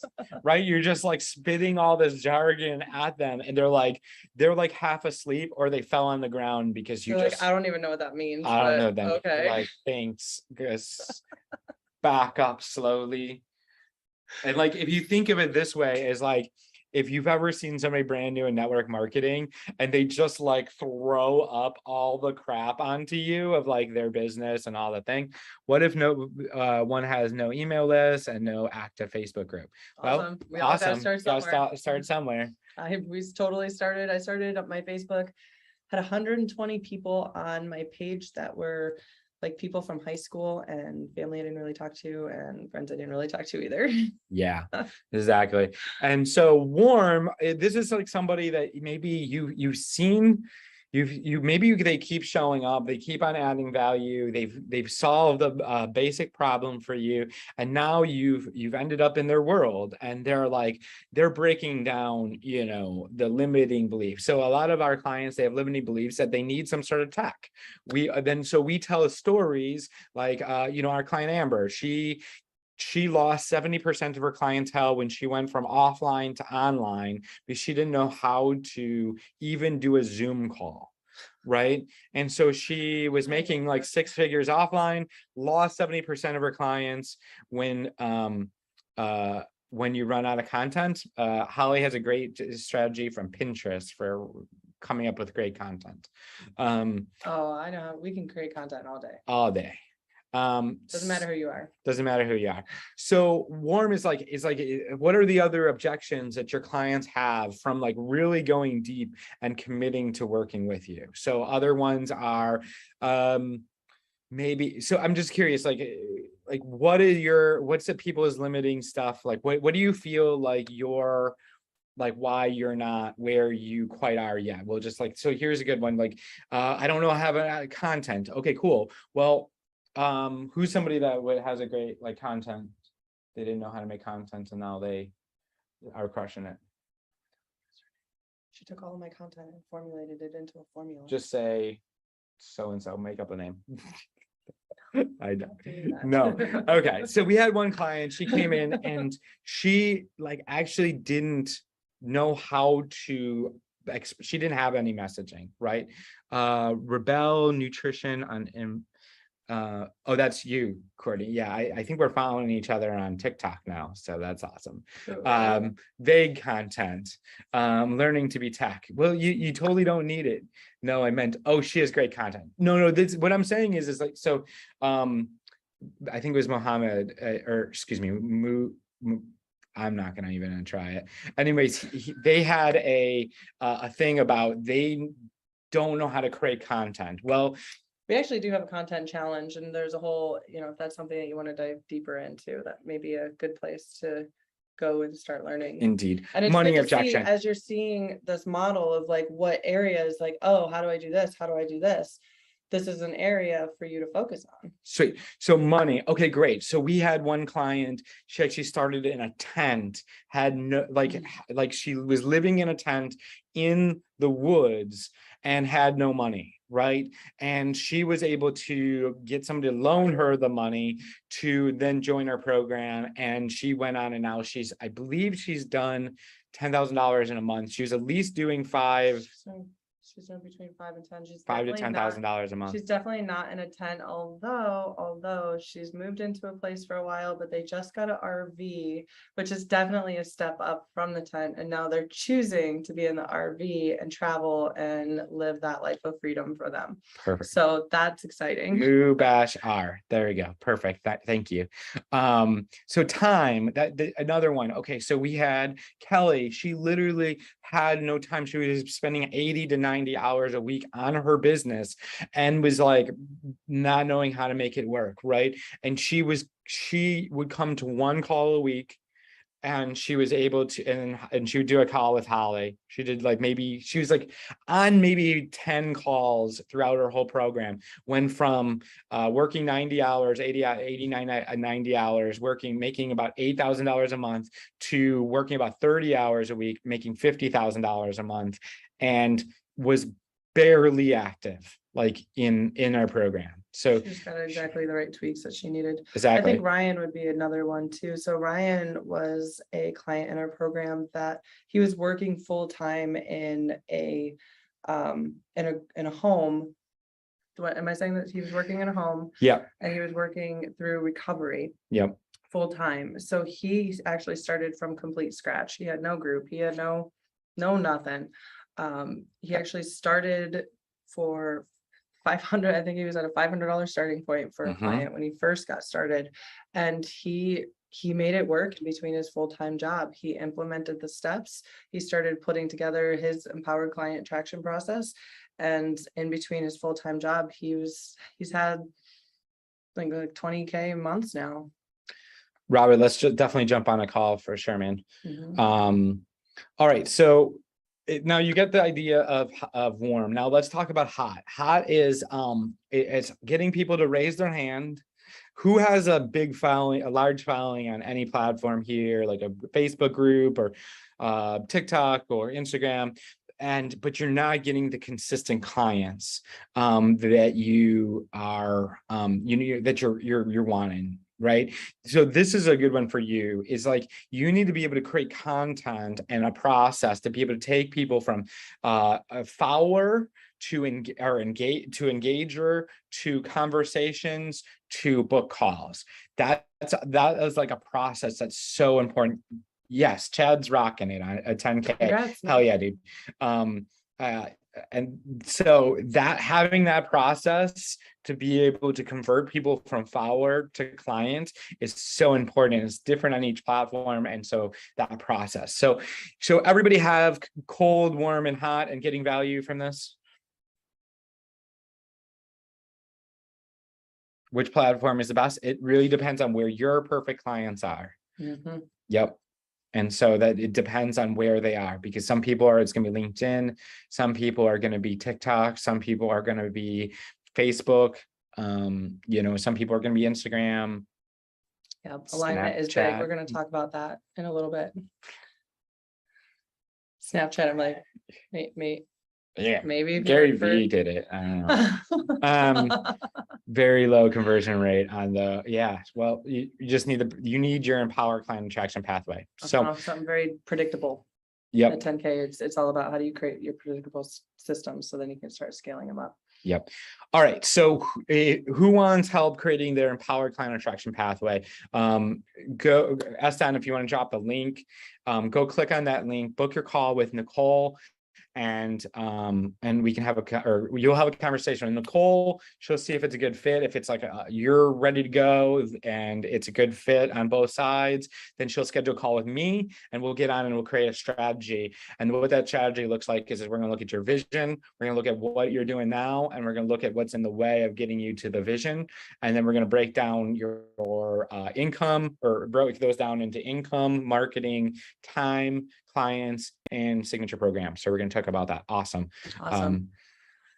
right? You're just like spitting all this jargon at them, and they're like half asleep, or they fell on the ground because like, I don't even know what that means. I don't know them. Okay. Like, thanks, just back up slowly. And like, if you think of it this way, is like, if you've ever seen somebody brand new in network marketing and they just like throw up all the crap onto you of like their business and all the thing, what if no one has no email list and no active Facebook group? Well, Awesome. We all gotta start somewhere. Start somewhere. We totally started. I started up my Facebook, had 120 people on my page that were like people from high school and family I didn't really talk to and friends I didn't really talk to either. Yeah, exactly. And so Warm, this is like somebody that maybe you've seen, they keep showing up, they keep on adding value, they've solved a basic problem for you, and now you've ended up in their world, and they're breaking down, you know, the limiting beliefs. So a lot of our clients, they have limiting beliefs that they need some sort of tech. So we tell stories like you know, our client Amber, she lost 70% of her clientele when she went from offline to online because she didn't know how to even do a Zoom call, right? And so she was making like 6 figures offline, lost 70% of her clients when you run out of content. Holly has a great strategy from Pinterest for coming up with great content. Oh, I know. We can create content all day. Doesn't matter who you are. Doesn't matter who you are. So Warm is like, what are the other objections that your clients have from like really going deep and committing to working with you? So other ones are maybe, so I'm just curious, like what's the people's limiting stuff? Like what do you feel like you're like, why you're not where you quite are yet? Well, just like, so here's a good one. Like, I don't know, have a content. Okay, cool. Well, who's somebody that has a great like content? They didn't know how to make content and now they are crushing it. She took all of my content and formulated it into a formula. Just say so and so, make up a name. I don't. that. No. Okay. So we had one client, she came in and she like actually didn't know how to, she didn't have any messaging, right? Rebel Nutrition on oh, that's you, Courtney. Yeah, I think we're following each other on TikTok now, so that's awesome. Vague content, learning to be tech. Well, you totally don't need it. No, I meant, oh, she has great content. No, this, what I'm saying is like, so I think it was Mohammed, or excuse me, I'm not gonna even try it. Anyways, they had a thing about they don't know how to create content. Well, we actually do have a content challenge, and there's a whole, you know, if that's something that you want to dive deeper into, that may be a good place to go and start learning. Indeed. And it's money good to objection. see, as you're seeing this model of like what areas, like, oh, how do I do this? How do I do this? This is an area for you to focus on. Sweet. So money. Okay, great. So we had one client, she actually started in a tent, had no, like she was living in a tent in the woods and had no money, right? And she was able to get somebody to loan her the money to then join our program. And she went on, and now I believe she's done $10,000 in a month. She was at least doing She's doing between 5 and 10. She's $5,000 to $10,000 a month. She's definitely not in a tent, although she's moved into a place for a while, but they just got an RV, which is definitely a step up from the tent. And now they're choosing to be in the RV and travel and live that life of freedom for them. Perfect. So that's exciting. Moo-bash-r. There we go. Perfect. Thank you. So time, another one. Okay, so we had Kelly. She literally had no time. She was spending 80 to 90 hours a week on her business and was like not knowing how to make it work, right? And she would come to one call a week, and she was able to, and she would do a call with Holly. She did like, maybe she was like on maybe 10 calls throughout her whole program. Went from working 90 hours, 90 hours, making about $8,000 a month, to working about 30 hours a week, making $50,000 a month, and was barely active like in our program. So she's got exactly the right tweaks that she needed. Exactly. I think Ryan would be another one too. So Ryan was a client in our program that he was working full time in a home am I saying that he was working in a home Yep. and he was working through recovery Yep. full time? So he actually started from complete scratch. He had no group. He had no nothing. He actually started for 500. I think he was at a $500 starting point for a client when he first got started, and he made it work in between his full-time job. He implemented the steps. He started putting together his empowered client traction process, and in between his full-time job, he's had like 20K months now. Robert, let's just definitely jump on a call for sure, man. Mhm. All right, so now you get the idea of warm. Now let's talk about hot. Hot is it's getting people to raise their hand. Who has a big following, a large following on any platform here, like a Facebook group or TikTok or Instagram, but you're not getting the consistent clients that you are that you're wanting, right? So this is a good one for you, is like you need to be able to create content and a process to be able to take people from a follower to engager to conversations to book calls. That is like a process that's so important. Yes, Chad's rocking it on a 10K. Congrats, man. Hell yeah, dude. And so that having that process to be able to convert people from follower to client is so important. It's different on each platform. And so that process. So everybody have cold, warm, and hot and getting value from this? Which platform is the best? It really depends on where your perfect clients are. Mhm. Yep. And so that it depends on where they are, because some people are, it's going to be LinkedIn. Some people are going to be TikTok. Some people are going to be Facebook. Some people are going to be Instagram. Yep, alignment is big. Snapchat. We're going to talk about that in a little bit. Snapchat, I'm like, mate, Yeah, maybe if you Gary work for- Vee did it. I don't know. Very low conversion rate on the, well, you just need your empower client attraction pathway. So something very predictable. Yep. At 10K, it's all about how do you create your predictable system so then you can start scaling them up. Yep. All right. So who wants help creating their empowered client attraction pathway? Go Eston, if you want to drop the link, go click on that link, book your call with Nicole. And we can have you'll have a conversation with Nicole. She'll see if it's a good fit. If it's like you're ready to go and it's a good fit on both sides, then she'll schedule a call with me and we'll get on and we'll create a strategy. And what that strategy looks like is we're going to look at your vision. We're going to look at what you're doing now, and we're going to look at what's in the way of getting you to the vision. And then we're going to break down your income, or break those down into income, marketing, time, clients, and signature programs. So we're going to talk about that. Awesome.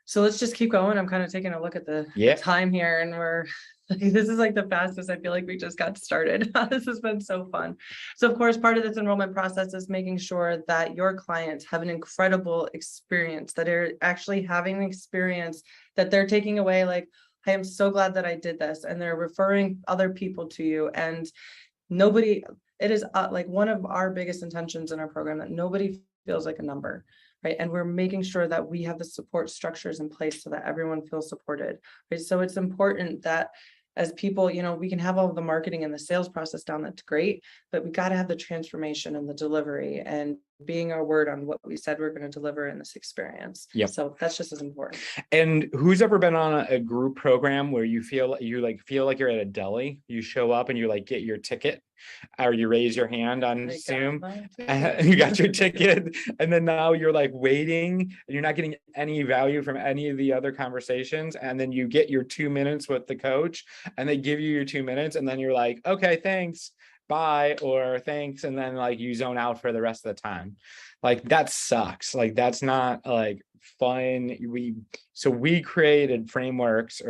So let's just keep going. I'm kind of taking a look at the time here, and this is like the fastest I feel like we just got started. This has been so fun. So of course, part of this enrollment process is making sure that your clients have an incredible experience, that are actually having an experience that they're taking away like, I am so glad that I did this, and they're referring other people to you. And it is like one of our biggest intentions in our program that nobody feels like a number, right? And we're making sure that we have the support structures in place so that everyone feels supported, right? So it's important that as people, we can have all of the marketing and the sales process down, that's great, but we got to have the transformation and the delivery and being our word on what we said we're going to deliver in this experience. Yep. So that's just as important. And who's ever been on a group program where you feel like you're at a deli, you show up and you like get your ticket, or you raise your hand on Zoom, you got your ticket, and then now you're like waiting and you're not getting any value from any of the other conversations, and then you get your 2 minutes with the coach and they give you your 2 minutes and then you're like, okay, thanks, bye, or thanks, and then like you zone out for the rest of the time. Like that sucks. Like that's not like fun. We created frameworks,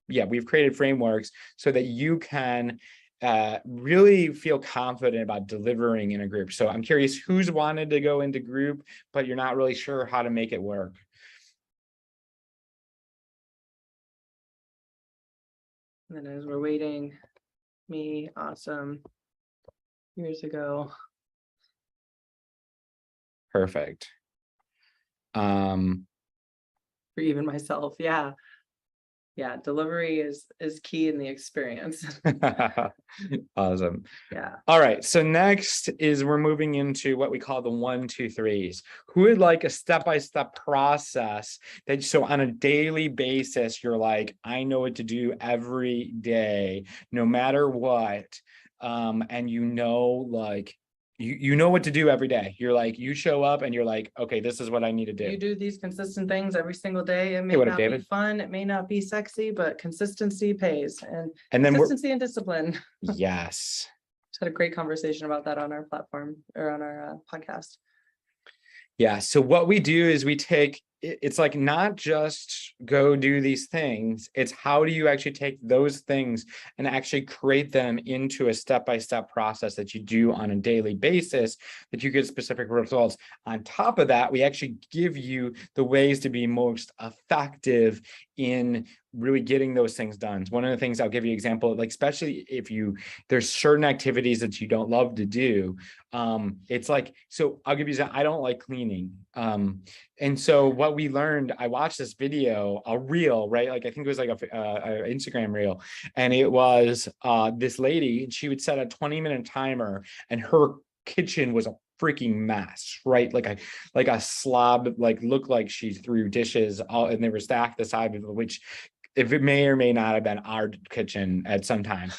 we've created frameworks so that you can really feel confident about delivering in a group. So I'm curious, who's wanted to go into group, but you're not really sure how to make it work? And then as we're waiting, me, awesome. Years ago. Perfect. For even myself, yeah. Yeah, delivery is key in the experience. Awesome. Yeah. All right. So next is we're moving into what we call the 1, 2, 3s. Who would like a step-by-step process that so on a daily basis, you're like, I know what to do every day, no matter what. And like you know what to do every day. You're like, you show up and you're like, okay, this is what I need to do. You do these consistent things every single day. It may what up, not be David? fun, it may not be sexy, but consistency pays, and And then consistency and discipline. yes. Just had a great conversation about that on our platform or on our podcast. Yeah. So what we do is we take, it's like not just go do these things. It's how do you actually take those things and actually create them into a step-by-step process that you do on a daily basis that you get specific results. On top of that, we actually give you the ways to be most effective in really getting those things done. One of the things I'll give you an example, like especially if there's certain activities that you don't love to do. It's like, so I'll give you, I don't like cleaning. And so what we learned, I watched this video, a reel, right? Like I think it was like a Instagram reel, and it was this lady, and she would set a 20-minute timer, and her kitchen was a freaking mess, right? Like a slob, like looked like she threw dishes all, and they were stacked the side of which if it may or may not have been our kitchen at some time.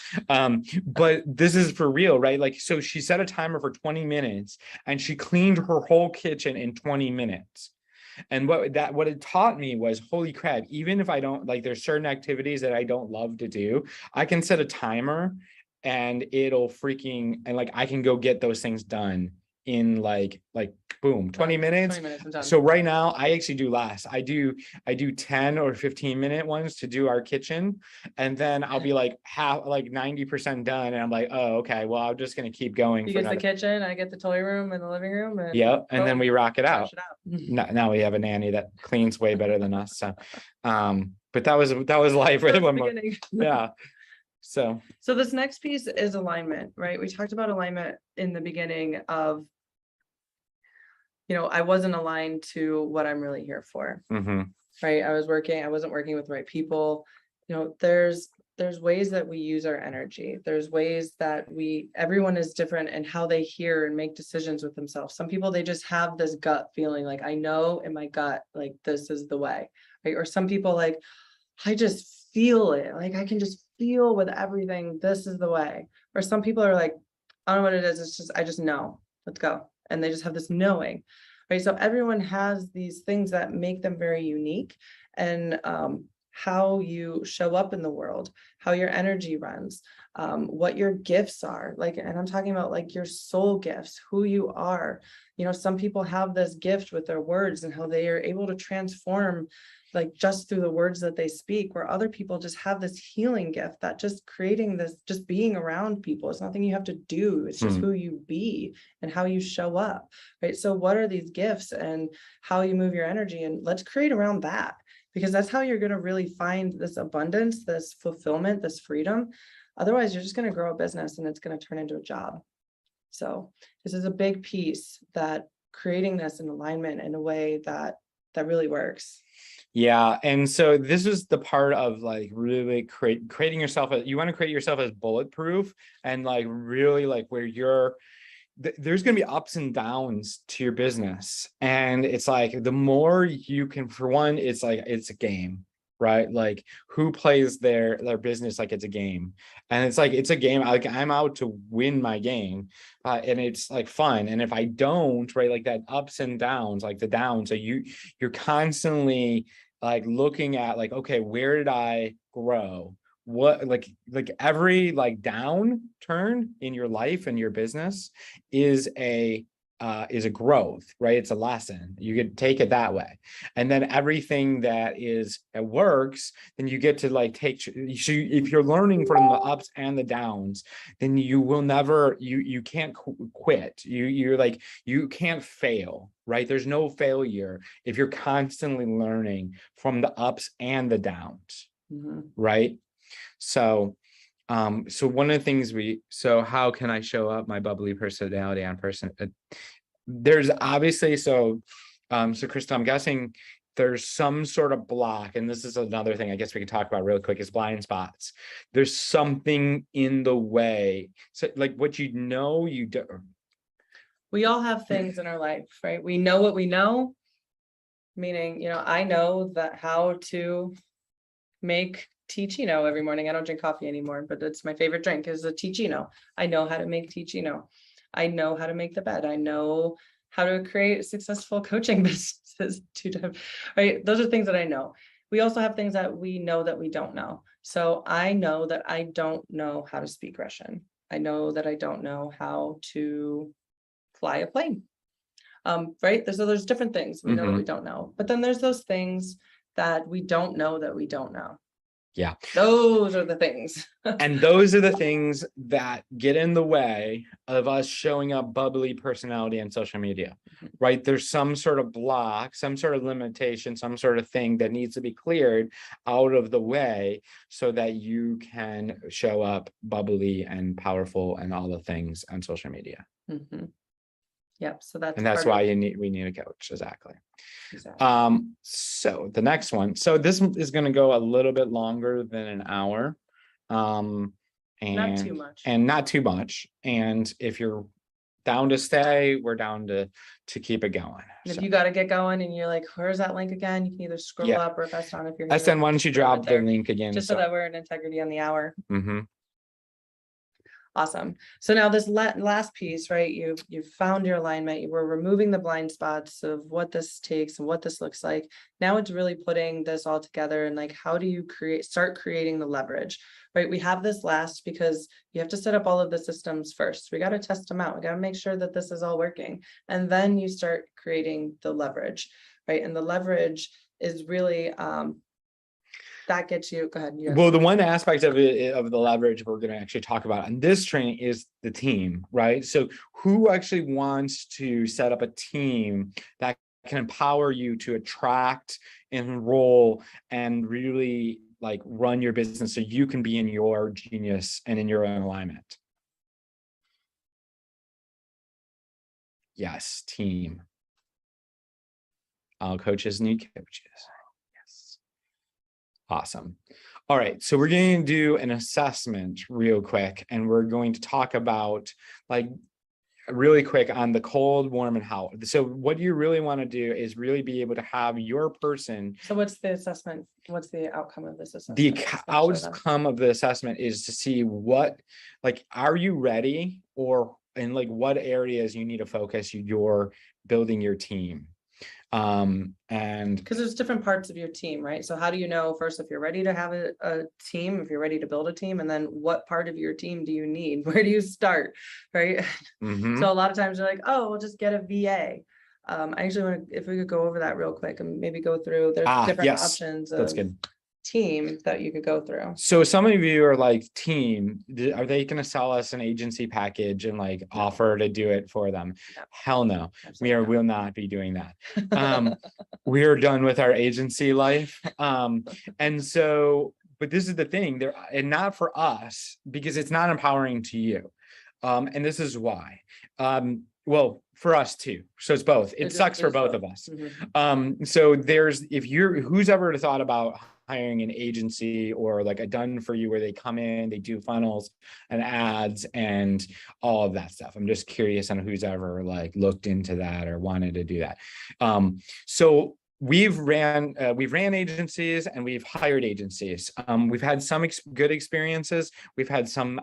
But this is for real, right? Like, so she set a timer for 20 minutes and she cleaned her whole kitchen in 20 minutes. And what it taught me was, holy crap, even if I don't like, there's certain activities that I don't love to do, I can set a timer and it'll freaking, and like, I can go get those things done in like boom, 20 minutes. 20 minutes, I'm done. So right now I actually do less. I do 10 or 15-minute ones to do our kitchen. And then I'll be like 90% done. And I'm like, oh, okay, well, I'm just going to keep going. You get the kitchen, I get the toy room and the living room. And yep. And then we rock it out. It Now we have a nanny that cleans way better than us. So, but that was life. Right? Yeah. So this next piece is alignment, right? We talked about alignment in the beginning of, I wasn't aligned to what I'm really here for, right? I wasn't working with the right people. There's ways that we use our energy. There's ways that everyone is different in how they hear and make decisions with themselves. Some people, they just have this gut feeling, like, I know in my gut, like, this is the way, right? Or some people, like, I just feel it. Like, I can just feel with everything, this is the way. Or some people are like, I don't know what it is. It's just, I just know, let's go. And they just have this knowing, right? So everyone has these things that make them very unique. And how you show up in the world, how your energy runs, what your gifts are, like, and I'm talking about like your soul gifts, who you are. Some people have this gift with their words and how they are able to transform, like, just through the words that they speak, where other people just have this healing gift that just creating this, just being around people. It's nothing you have to do. It's just who you be and how you show up, right? So what are these gifts and how you move your energy? And let's create around that, because that's how you're going to really find this abundance, this fulfillment, this freedom. Otherwise, you're just going to grow a business and it's going to turn into a job. So this is a big piece, that creating this in alignment in a way that really works. Yeah. And so this is the part of like really creating yourself. You want to create yourself as bulletproof, and like really like where there's going to be ups and downs to your business. And it's like, the more you can, for one, it's like, it's a game, right? Like, who plays their business like it's a game? And it's like, it's a game. Like, I'm out to win my game, and it's like fun. And if I don't, right, like that ups and downs, like the downs, so you're constantly like looking at like, okay, where did I grow? What, like every like down turn in your life and your business is a growth, right? It's a lesson. You could take it that way. And then everything that works, then you get to like take, if you're learning from the ups and the downs, then you will never, you can't quit. You're like, you can't fail, right? There's no failure if you're constantly learning from the ups and the downs, right? So one of the things how can I show up my bubbly personality on person? There's obviously, so Krista, I'm guessing there's some sort of block, and this is another thing I guess we can talk about real quick, is blind spots. There's something in the way. So like what you do. We all have things in our life, right? We know what we know, meaning, I know that how to make tea-chino every morning. I don't drink coffee anymore, but it's my favorite drink is a tea-chino. I know how to make tea-chino. I know how to make the bed. I know how to create successful coaching businesses, right? Those are things that I know. We also have things that we know that we don't know. So I know that I don't know how to speak Russian. I know that I don't know how to fly a plane. Right? There's different things we know that we don't know. But then there's those things that we don't know that we don't know. Yeah. Those are the things. And those are the things that get in the way of us showing up bubbly personality on social media, right? There's some sort of block, some sort of limitation, some sort of thing that needs to be cleared out of the way so that you can show up bubbly and powerful and all the things on social media. Yep. So that's, and that's why we need a coach. Exactly. Exactly. So the next one, so this is going to go a little bit longer than an hour. And not too much. And not too much. And if you're down to stay, we're down to keep it going. And if you got to get going and you're like, where's that link again? You can either scroll up or press on if you're SN, why don't you drop the link again? Just so that we're in integrity on the hour. Mm-hmm. Awesome. So now this last piece, right? You've found your alignment. You were removing the blind spots of what this takes and what this looks like. Now it's really putting this all together and like, how do you start creating the leverage, right? We have this last because you have to set up all of the systems first. We got to test them out. We got to make sure that this is all working. And then you start creating the leverage, right? And the leverage is really, that gets you, go ahead. Well, the one aspect of it, of the leverage we're going to actually talk about in this training is the team, right? So who actually wants to set up a team that can empower you to attract, enroll, and really like run your business so you can be in your genius and in your own alignment? Yes, team. All coaches need coaches. Awesome. All right. So we're going to do an assessment real quick, and we're going to talk about like really quick on the cold, warm, and how. So what you really want to do is really be able to have your person. So what's the assessment? What's the outcome of this assessment? The outcome of the assessment is to see what, like, are you ready, or in like what areas you need to focus you're building your team. And because there's different parts of your team, right? So how do you know first if you're ready to have a team, if you're ready to build a team, and then what part of your team do you need? Where do you start, right? So a lot of times you're like, oh, we'll just get a VA. I actually want to, if we could go over that real quick and maybe go through, there's different options of that's good. Team that you could go through. So some of you are like, team, are they going to sell us an agency package and like offer to do it for them? No. Hell no. Will not be doing that. We are done with our agency life. And so, but this is the thing there, and not for us, because it's not empowering to you. And this is why. Well, for us too. So it's both. It sucks for both of us. So who's ever thought about hiring an agency or like a done for you where they come in, they do funnels and ads and all of that stuff. I'm just curious on who's ever like looked into that or wanted to do that. So we've ran agencies and we've hired agencies. We've had some good experiences. We've had some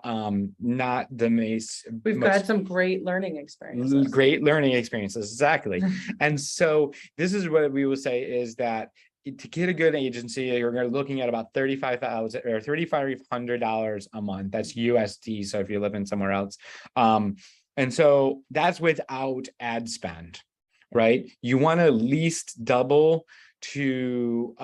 not the most. We've had some great learning experiences. Great learning experiences, exactly. And so this is what we will say is that to get a good agency, you're looking at about $35,000 or $3,500 a month. That's USD. So if you live in somewhere else, and so that's without ad spend, right? You want to at least double to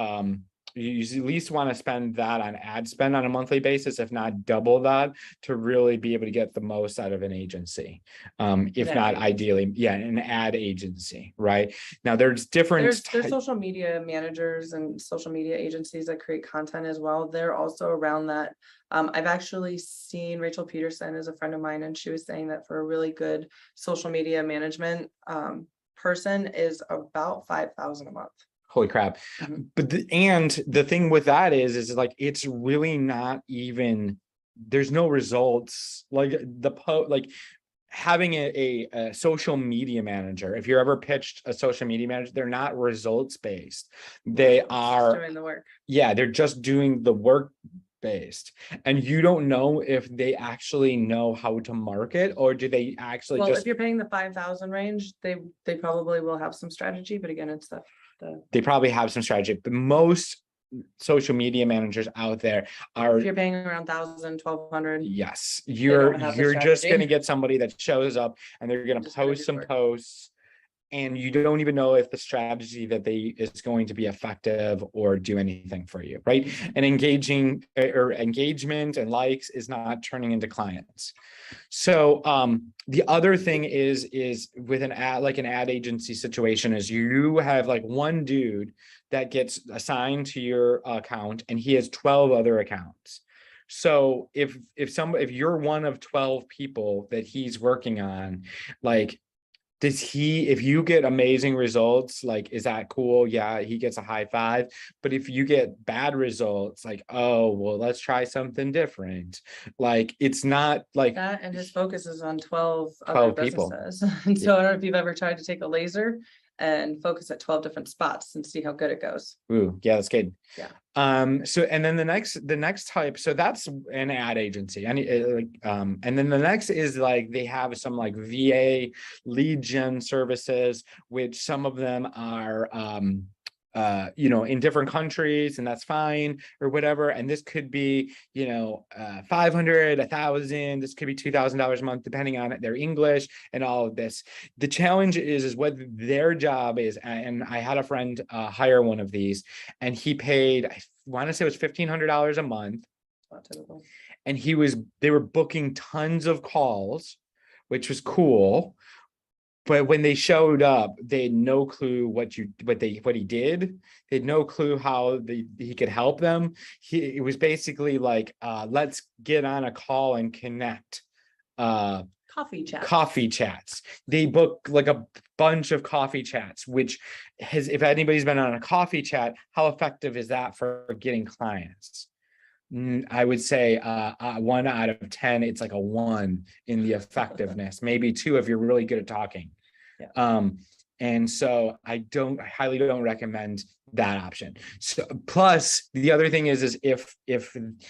you at least want to spend that on ad spend on a monthly basis, if not double that, to really be able to get the most out of an agency. If not ideally, an ad agency, right? Now there's different. There's social media managers and social media agencies that create content as well. They're also around that. I've actually seen Rachel Peterson is a friend of mine, and she was saying that for a really good social media management person is about $5,000 a month. Holy crap. But the thing with that is like, it's really not even, there's no results. Like like having a social media manager, if you're ever pitched a social media manager, they're not results based. They are doing the work. Yeah, they're just doing the work based, and you don't know if they actually know how to market, or do they actually Well, just, if you're paying the 5,000 range, they probably will have some strategy, but again, it's the they probably have some strategy, but most social media managers out there are, if you're paying around 1,000, 1,200, yes, don't you're have the just strategy. going to get somebody that shows up and they're going to Just gonna post do some work. posts, and you don't even know if the strategy that they is going to be effective or do anything for you, right? And engagement and likes is not turning into clients. So the other thing is with an ad agency situation, is you have like one dude that gets assigned to your account and he has 12 other accounts. So if you're one of 12 people that he's working on, like, if you get amazing results, like, is that cool? Yeah, he gets a high five. But if you get bad results, like, oh, well, let's try something different. Like, it's not like That, and his focus is on 12 other 12 people. businesses. And so I don't know if you've ever tried to take a laser and focus at 12 different spots and see how good it goes. Ooh, yeah, that's good. Yeah. So, and then the next type, so that's an ad agency. And then the next is like, they have some like VA lead gen services, which some of them are in different countries, and that's fine, or whatever. And this could be, 500, 1,000, this could be $2,000 a month, depending on their English and all of this. The challenge is what their job is. And I had a friend hire one of these, and he paid, I want to say it was $1,500 a month. Not typical. And they were booking tons of calls, which was cool. But when they showed up, they had no clue what he did. They had no clue how he could help them. It was basically like, let's get on a call and connect. Coffee chats. They book like a bunch of coffee chats, which if anybody's been on a coffee chat, how effective is that for getting clients? I would say 1 out of 10, it's like a 1 in the effectiveness, maybe 2 if you're really good at talking. Yeah. And so I highly don't recommend that option. So plus the other thing is if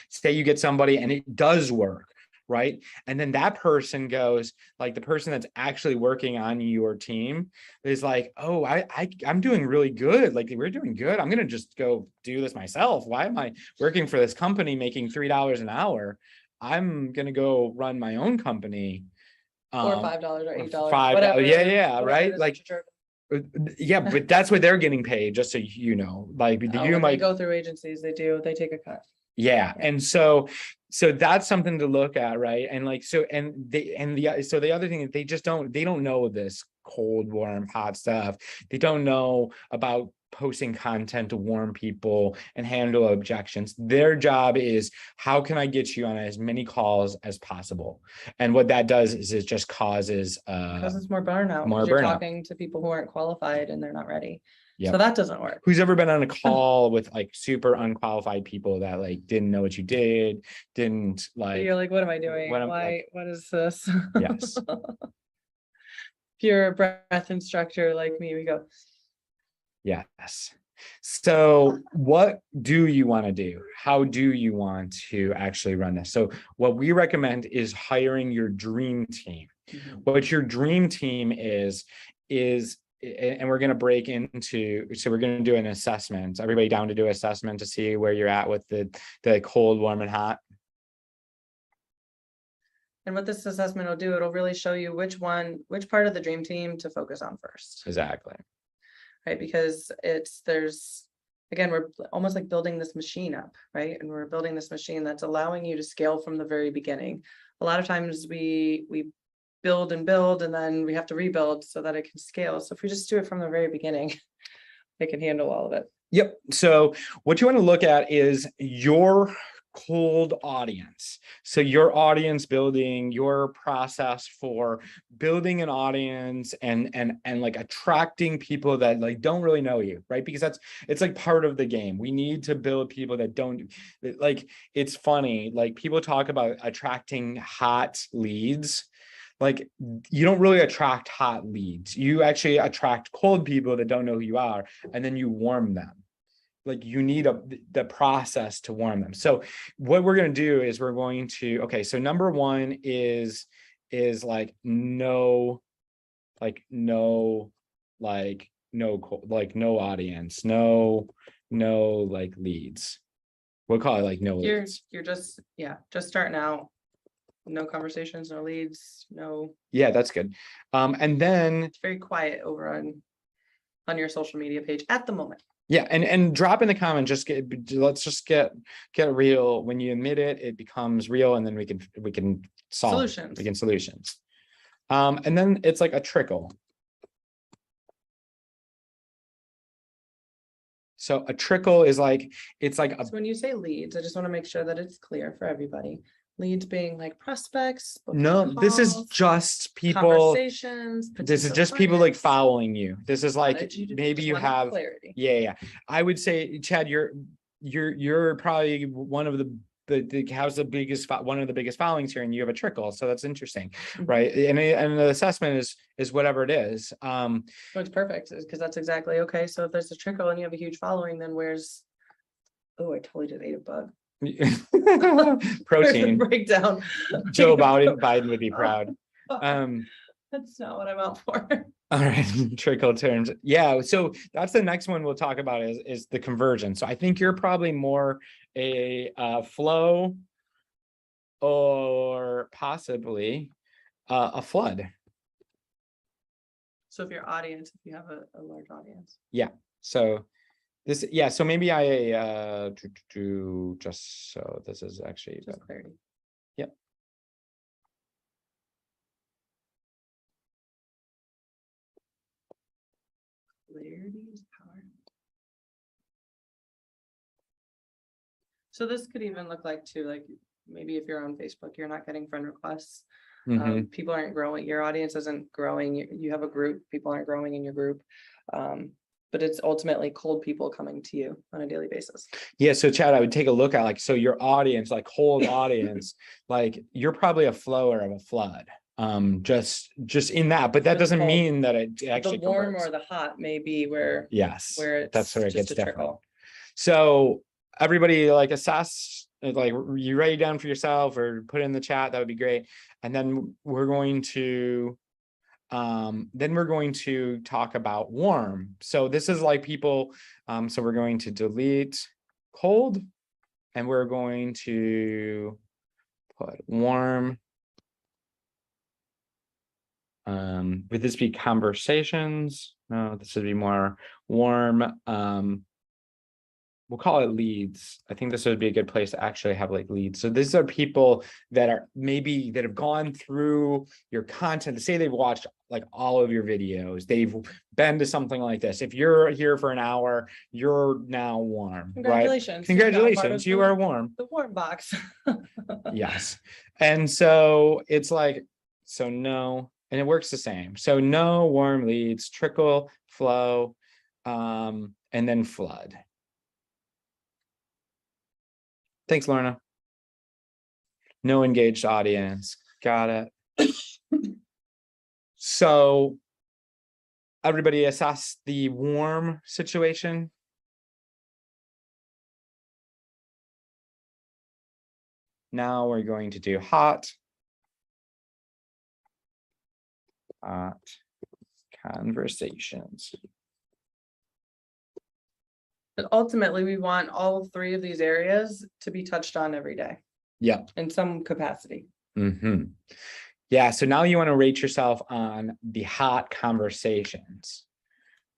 say you get somebody and it does work, right? And then that person goes, like, the person that's actually working on your team is like, oh, I'm doing really good. Like, we're doing good. I'm going to just go do this myself. Why am I working for this company making $3 an hour? I'm going to go run my own company. Or $5 or $8, $5, whatever. yeah, right? Like, yeah, but that's what they're getting paid, just so you know. Like, you might they go through agencies, they take a cut. Yeah. And so that's something to look at, right? And like, so the other thing is they don't know this cold, warm, hot stuff. They don't know about posting content to warm people and handle objections. Their job is, how can I get you on as many calls as possible? And what that does is it just causes because it's more burnout. You're talking to people who aren't qualified and they're not ready. Yep. So that doesn't work. Who's ever been on a call with like super unqualified people that like didn't know what you did, didn't like, you're like, what am I doing? What is this? Yes. If you're a breath instructor like me, we go. Yes. So what do you want to do? How do you want to actually run this? So what we recommend is hiring your dream team. Mm-hmm. What your dream team is, and we're going to break into, so we're going to do an assessment. Everybody down to do an assessment to see where you're at with the cold, warm, and hot? And what this assessment will do, it'll really show you which part of the dream team to focus on first. Exactly. Right, because again, we're almost like building this machine up, right? And we're building this machine that's allowing you to scale from the very beginning. A lot of times we build and then we have to rebuild so that it can scale. So if we just do it from the very beginning, it can handle all of it. Yep. So what you want to look at is your cold audience. So your audience building, your process for building an audience and like attracting people that like don't really know you, right? Because it's like part of the game. We need to build people that don't, like, it's funny, like people talk about attracting hot leads. Like, you don't really attract hot leads. You actually attract cold people that don't know who you are, and then you warm them. Like, you need the process to warm them. So what we're going to do is we're going to, okay, so number one is like no audience, no like leads. We'll call it like no leads. You're just starting out. No conversations, no leads, no. Yeah, that's good. And then It's very quiet over on your social media page at the moment. yeah, and drop in the comment. Let's just get real. When you admit it, it becomes real, and then we can solve Solutions. solutions. And then it's like a trickle. So a trickle is like, it's like So when you say leads, I just want to make sure that it's clear for everybody. Leads being like prospects. no, this is calls, just people. Conversations. This is potential just people like clients. following you. This is like maybe Just you wanted have clarity. yeah. I would say, Chad, you're probably one of the has one of the biggest followings here, and you have a trickle, so that's interesting, right? And the assessment is whatever it is. So it's perfect because that's exactly okay. So if there's a trickle and you have a huge following, then where's I totally just ate a bug. Protein Breakdown. Joe Biden would be proud. That's not what I'm out for. All right, trickle terms. Yeah, so that's the next one we'll talk about is the conversion. So I think you're probably more a flow or possibly a flood. So if your audience, if you have a large audience. Yeah. So this, yeah. So maybe I just so this is actually Just clarity. Yep. Clarity is power. So this could even look like too, like maybe if you're on Facebook, you're not getting friend requests. People aren't growing, your audience isn't growing. You have a group, people aren't growing in your group. But it's ultimately cold people coming to you on a daily basis. Yeah. So Chad, I would take a look at like, so your audience, like cold audience, like you're probably a flower of a flood. Just in that, but that doesn't mean that it actually the warm converts. or the hot may be where that's where it gets different. Trickle. So everybody like assess, like you write it down for yourself or put it in the chat, that would be great. And then we're going to talk about warm. So this is like people, so we're going to delete cold and we're going to put warm. Would this be conversations? No, this would be more warm. We'll call it leads. I think this would be a good place to actually have like leads. So these are people that are maybe that have gone through your content. Say they've watched like all of your videos. They've been to something like this. If you're here for an hour, you're now warm. Congratulations. Right? Congratulations. You are warm. The warm box. Yes. And so it's like, so no, and it works the same. So no warm leads, trickle, flow, and then flood. Thanks, Lorna. No engaged audience. Got it. So everybody assess the warm situation. Now we're going to do hot. Hot conversations. But ultimately, we want all three of these areas to be touched on every day. Yeah. In some capacity. Yeah. So now you want to rate yourself on the hot conversations,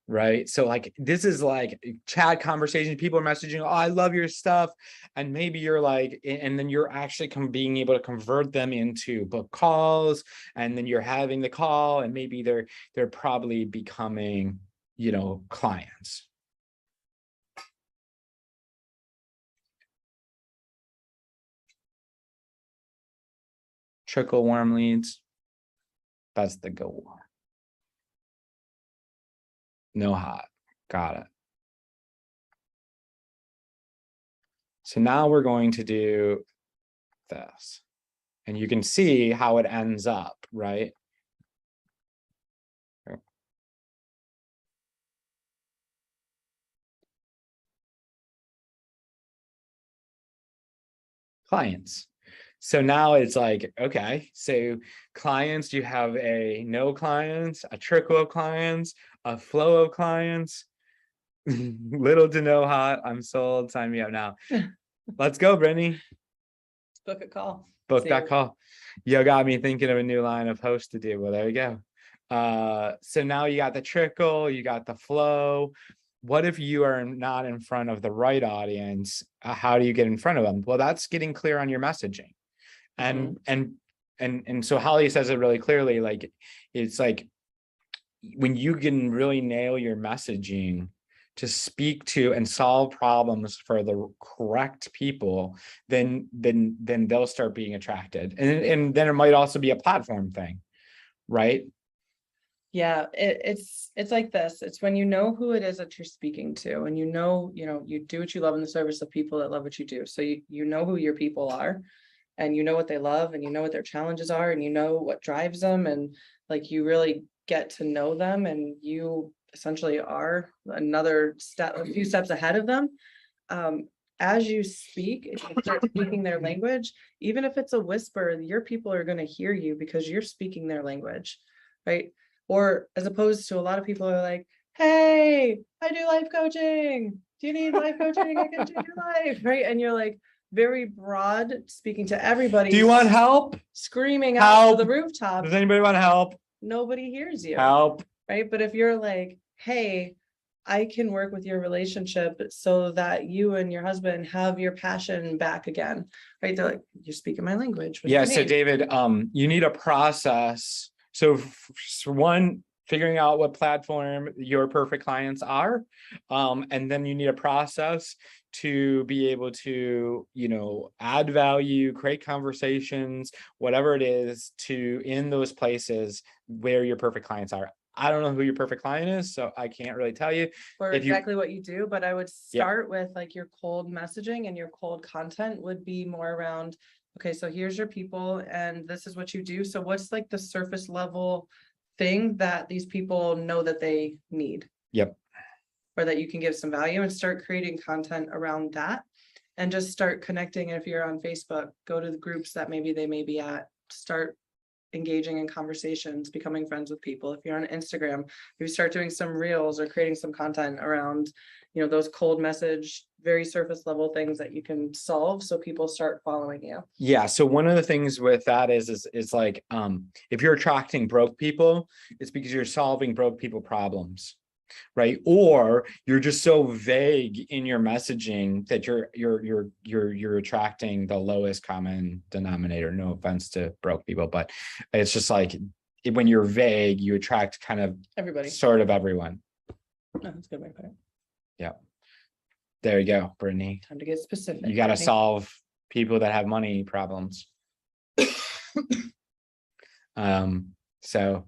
right? So like, this is like chat conversations. People are messaging, oh, I love your stuff. And maybe you're like, and then you're actually being able to convert them into book calls. And then you're having the call and maybe they're probably becoming, clients. trickle warm leads. That's the goal. No hot. Got it. So now we're going to do this. And you can see how it ends up, right? Clients. So now it's like, okay, so clients, you have a no clients, a trickle of clients, a flow of clients, little to no hot. I'm sold. Sign me up now. Let's go, Brittany. Book a call. Book that call. You got me thinking of a new line of host to do. Well, there you go. So now you got the trickle, you got the flow. What if you are not in front of the right audience? How do you get in front of them? Well, that's getting clear on your messaging. And so Holly says it really clearly, like, it's like when you can really nail your messaging to speak to and solve problems for the correct people, then they'll start being attracted. And then it might also be a platform thing, right? Yeah, it's like this. It's when you know who it is that you're speaking to, and you do what you love in the service of people that love what you do. So you know who your people are, and you know what they love, and you know what their challenges are, and you know what drives them, and like you really get to know them, and you essentially are a few steps ahead of them. As you speak, if you start speaking their language, even if it's a whisper, your people are going to hear you because you're speaking their language, right? Or as opposed to a lot of people are like, hey, I do life coaching. Do you need life coaching? I can change your life, right? And you're like very broad, speaking to everybody. Do you want help? Screaming out to the rooftop. Does anybody want help? Nobody hears you. Help. Right. But if you're like, hey, I can work with your relationship so that you and your husband have your passion back again, right? They're like, you're speaking my language. Yeah. So David, you need a process. So for one, figuring out what platform your perfect clients are. And then you need a process to be able to, add value, create conversations, whatever it is, to in those places where your perfect clients are. I don't know who your perfect client is, so I can't really tell you. Or exactly what you do, but I would start with like your cold messaging, and your cold content would be more around, okay, so here's your people and this is what you do. So what's like the surface level thing that these people know that they need? Yep. Or that you can give some value, and start creating content around that, and just start connecting. If you're on Facebook, go to the groups that maybe they may be at, start engaging in conversations, becoming friends with people. If you're on Instagram, you start doing some reels or creating some content around, those cold message, very surface level things that you can solve so people start following you. Yeah. So one of the things with that is like, if you're attracting broke people, it's because you're solving broke people problems. Right. Or you're just so vague in your messaging that you're attracting the lowest common denominator. No offense to broke people, but it's just like when you're vague, you attract kind of everybody, sort of everyone. Oh, that's a good way to put it. Yeah. There you go, Brittany. Time to get specific. You got to solve people that have money problems. So.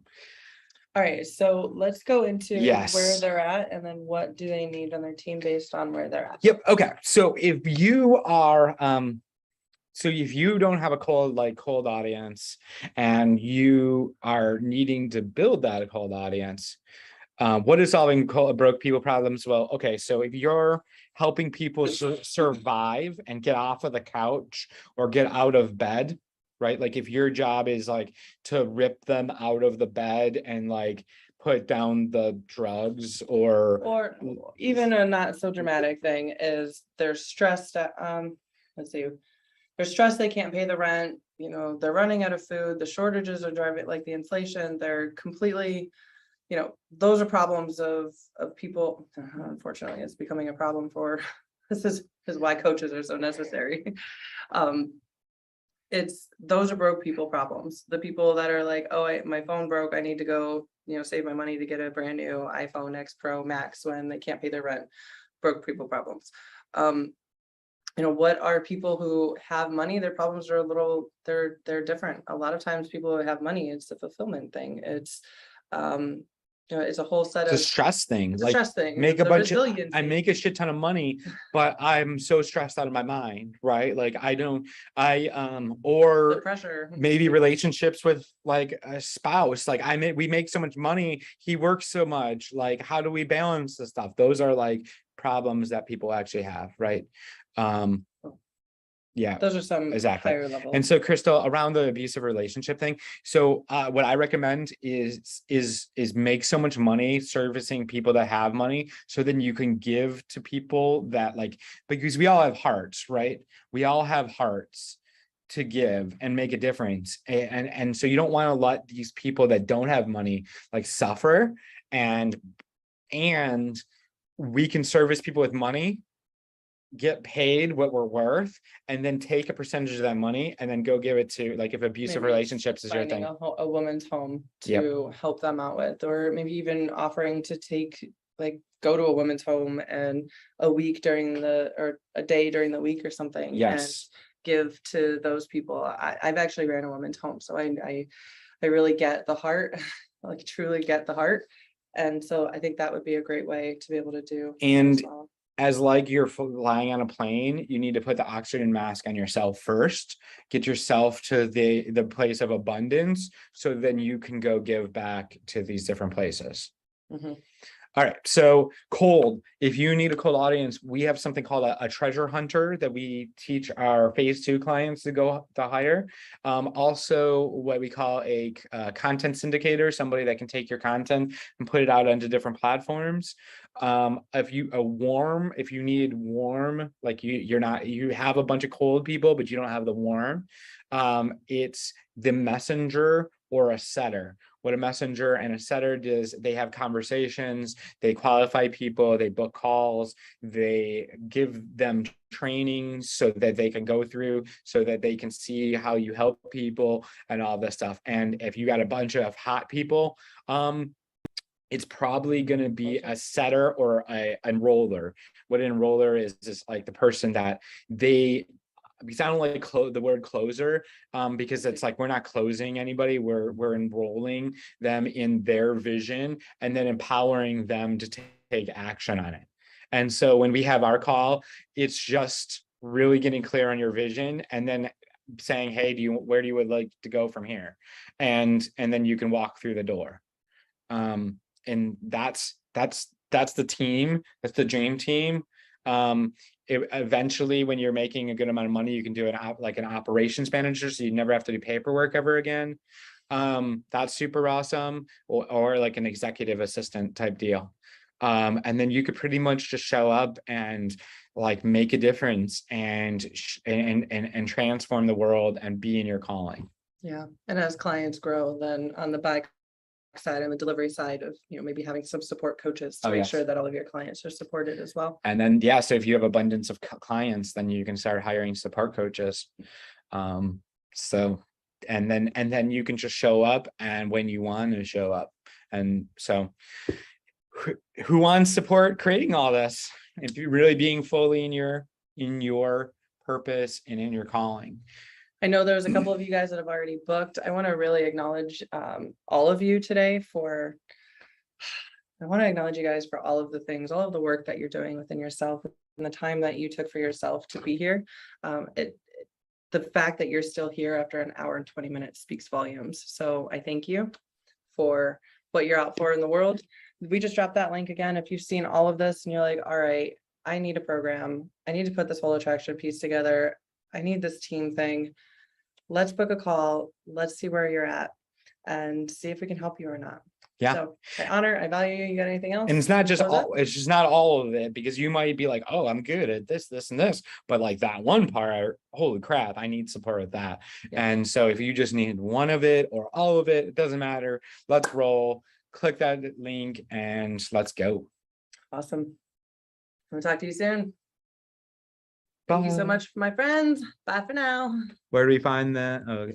All right, so let's go into Yes. where they're at, and then what do they need on their team based on where they're at. Yep. Okay. So if you are, if you don't have a cold audience, and you are needing to build that cold audience, what is solving broke people problems? Well, okay. So if you're helping people survive and get off of the couch or get out of bed, right? Like if your job is like to rip them out of the bed and like put down the drugs, or even a not so dramatic thing is they're stressed at, let's see, they're stressed, they can't pay the rent, they're running out of food, the shortages are driving, like the inflation, they're completely, those are problems of people. Unfortunately, it's becoming a problem for, this is why coaches are so necessary. Those are broke people problems. The people that are like, oh, my phone broke, I need to go, save my money to get a brand new iPhone X Pro Max when they can't pay their rent. Broke people problems. you know, what are people who have money, their problems are a little, they're different. A lot of times people who have money, it's the fulfillment thing. It's, you know, it's a whole set It's a of, stress thing. it's a Like stress thing. make It's a a bunch of, I resiliency. make a shit ton of money, but I'm so stressed out of my mind, right? Like The or pressure. maybe relationships with like a spouse. Like we make so much money, he works so much. Like, how do we balance the stuff? Those are like problems that people actually have, right? Yeah. Those are some Exactly. higher level. And so, Crystal, around the abusive relationship thing, so what I recommend is make so much money servicing people that have money, so then you can give to people that, like, because we all have hearts, right? We all have hearts to give and make a difference, and so you don't want to let these people that don't have money like suffer, and we can service people with money, get paid what we're worth, and then take a percentage of that money and then go give it to, like, if abusive Maybe relationships is your finding thing. a woman's home Yep. to help them out with, or maybe even offering to go to a woman's home and a week during the, or a day during the week or something. Yes. And give to those people. I've actually ran a woman's home, so I really get the heart, like truly get the heart. And so I think that would be a great way to be able to do. And as well. as like you're flying on a plane, you need to put the oxygen mask on yourself first, get yourself to the place of abundance, so then you can go give back to these different places. Mhm. All right, so cold. If you need a cold audience, we have something called a treasure hunter that we teach our phase 2 clients to go to hire. Also, what we call a content syndicator, somebody that can take your content and put it out onto different platforms. If you need warm, like you have a bunch of cold people, but you don't have the warm. It's the messenger or a setter. What a messenger and a setter does, they have conversations, they qualify people, they book calls, they give them trainings so that they can go through, so that they can see how you help people and all this stuff. And if you got a bunch of hot people, it's probably going to be a setter or a enroller. What an enroller is like the person that because I don't like the word closer, because it's like we're not closing anybody, we're enrolling them in their vision and then empowering them to take action on it. And so when we have our call, it's just really getting clear on your vision and then saying, hey, where do you would like to go from here? And then you can walk through the door. And that's the team, that's the dream team. Eventually, when you're making a good amount of money, you can do an operations manager, so you never have to do paperwork ever again. That's super awesome. Or like an executive assistant type deal. And then you could pretty much just show up and like make a difference and transform the world and be in your calling. Yeah, and as clients grow, then on the back side and the delivery side of, you know, maybe having some support coaches to make sure that all of your clients are supported as well. And then so if you have abundance of clients, then you can start hiring support coaches. So and then you can just show up and when you want to show up. And so who wants support creating all this, if you're really being fully in your purpose and in your calling? I know there's a couple of you guys that have already booked. I want to really acknowledge all of you today I want to acknowledge you guys for all of the things, all of the work that you're doing within yourself and the time that you took for yourself to be here. The fact that you're still here after an hour and 20 minutes speaks volumes. So I thank you for what you're out for in the world. We just dropped that link again. If you've seen all of this and you're like, all right, I need a program. I need to put this whole attraction piece together. I need this team thing. Let's book a call. Let's see where you're at and see if we can help you or not. Yeah. So I value you. You got anything else? And it's not just it's just not all of it, because you might be like, oh, I'm good at this, and this, but like that one part, holy crap, I need support with that. Yeah. And so if you just need one of it or all of it, it doesn't matter. Let's roll. Click that link and let's go. Awesome. I'll talk to you soon. Bye. Thank you so much, my friends. Bye for now. Where do we find that? Oh,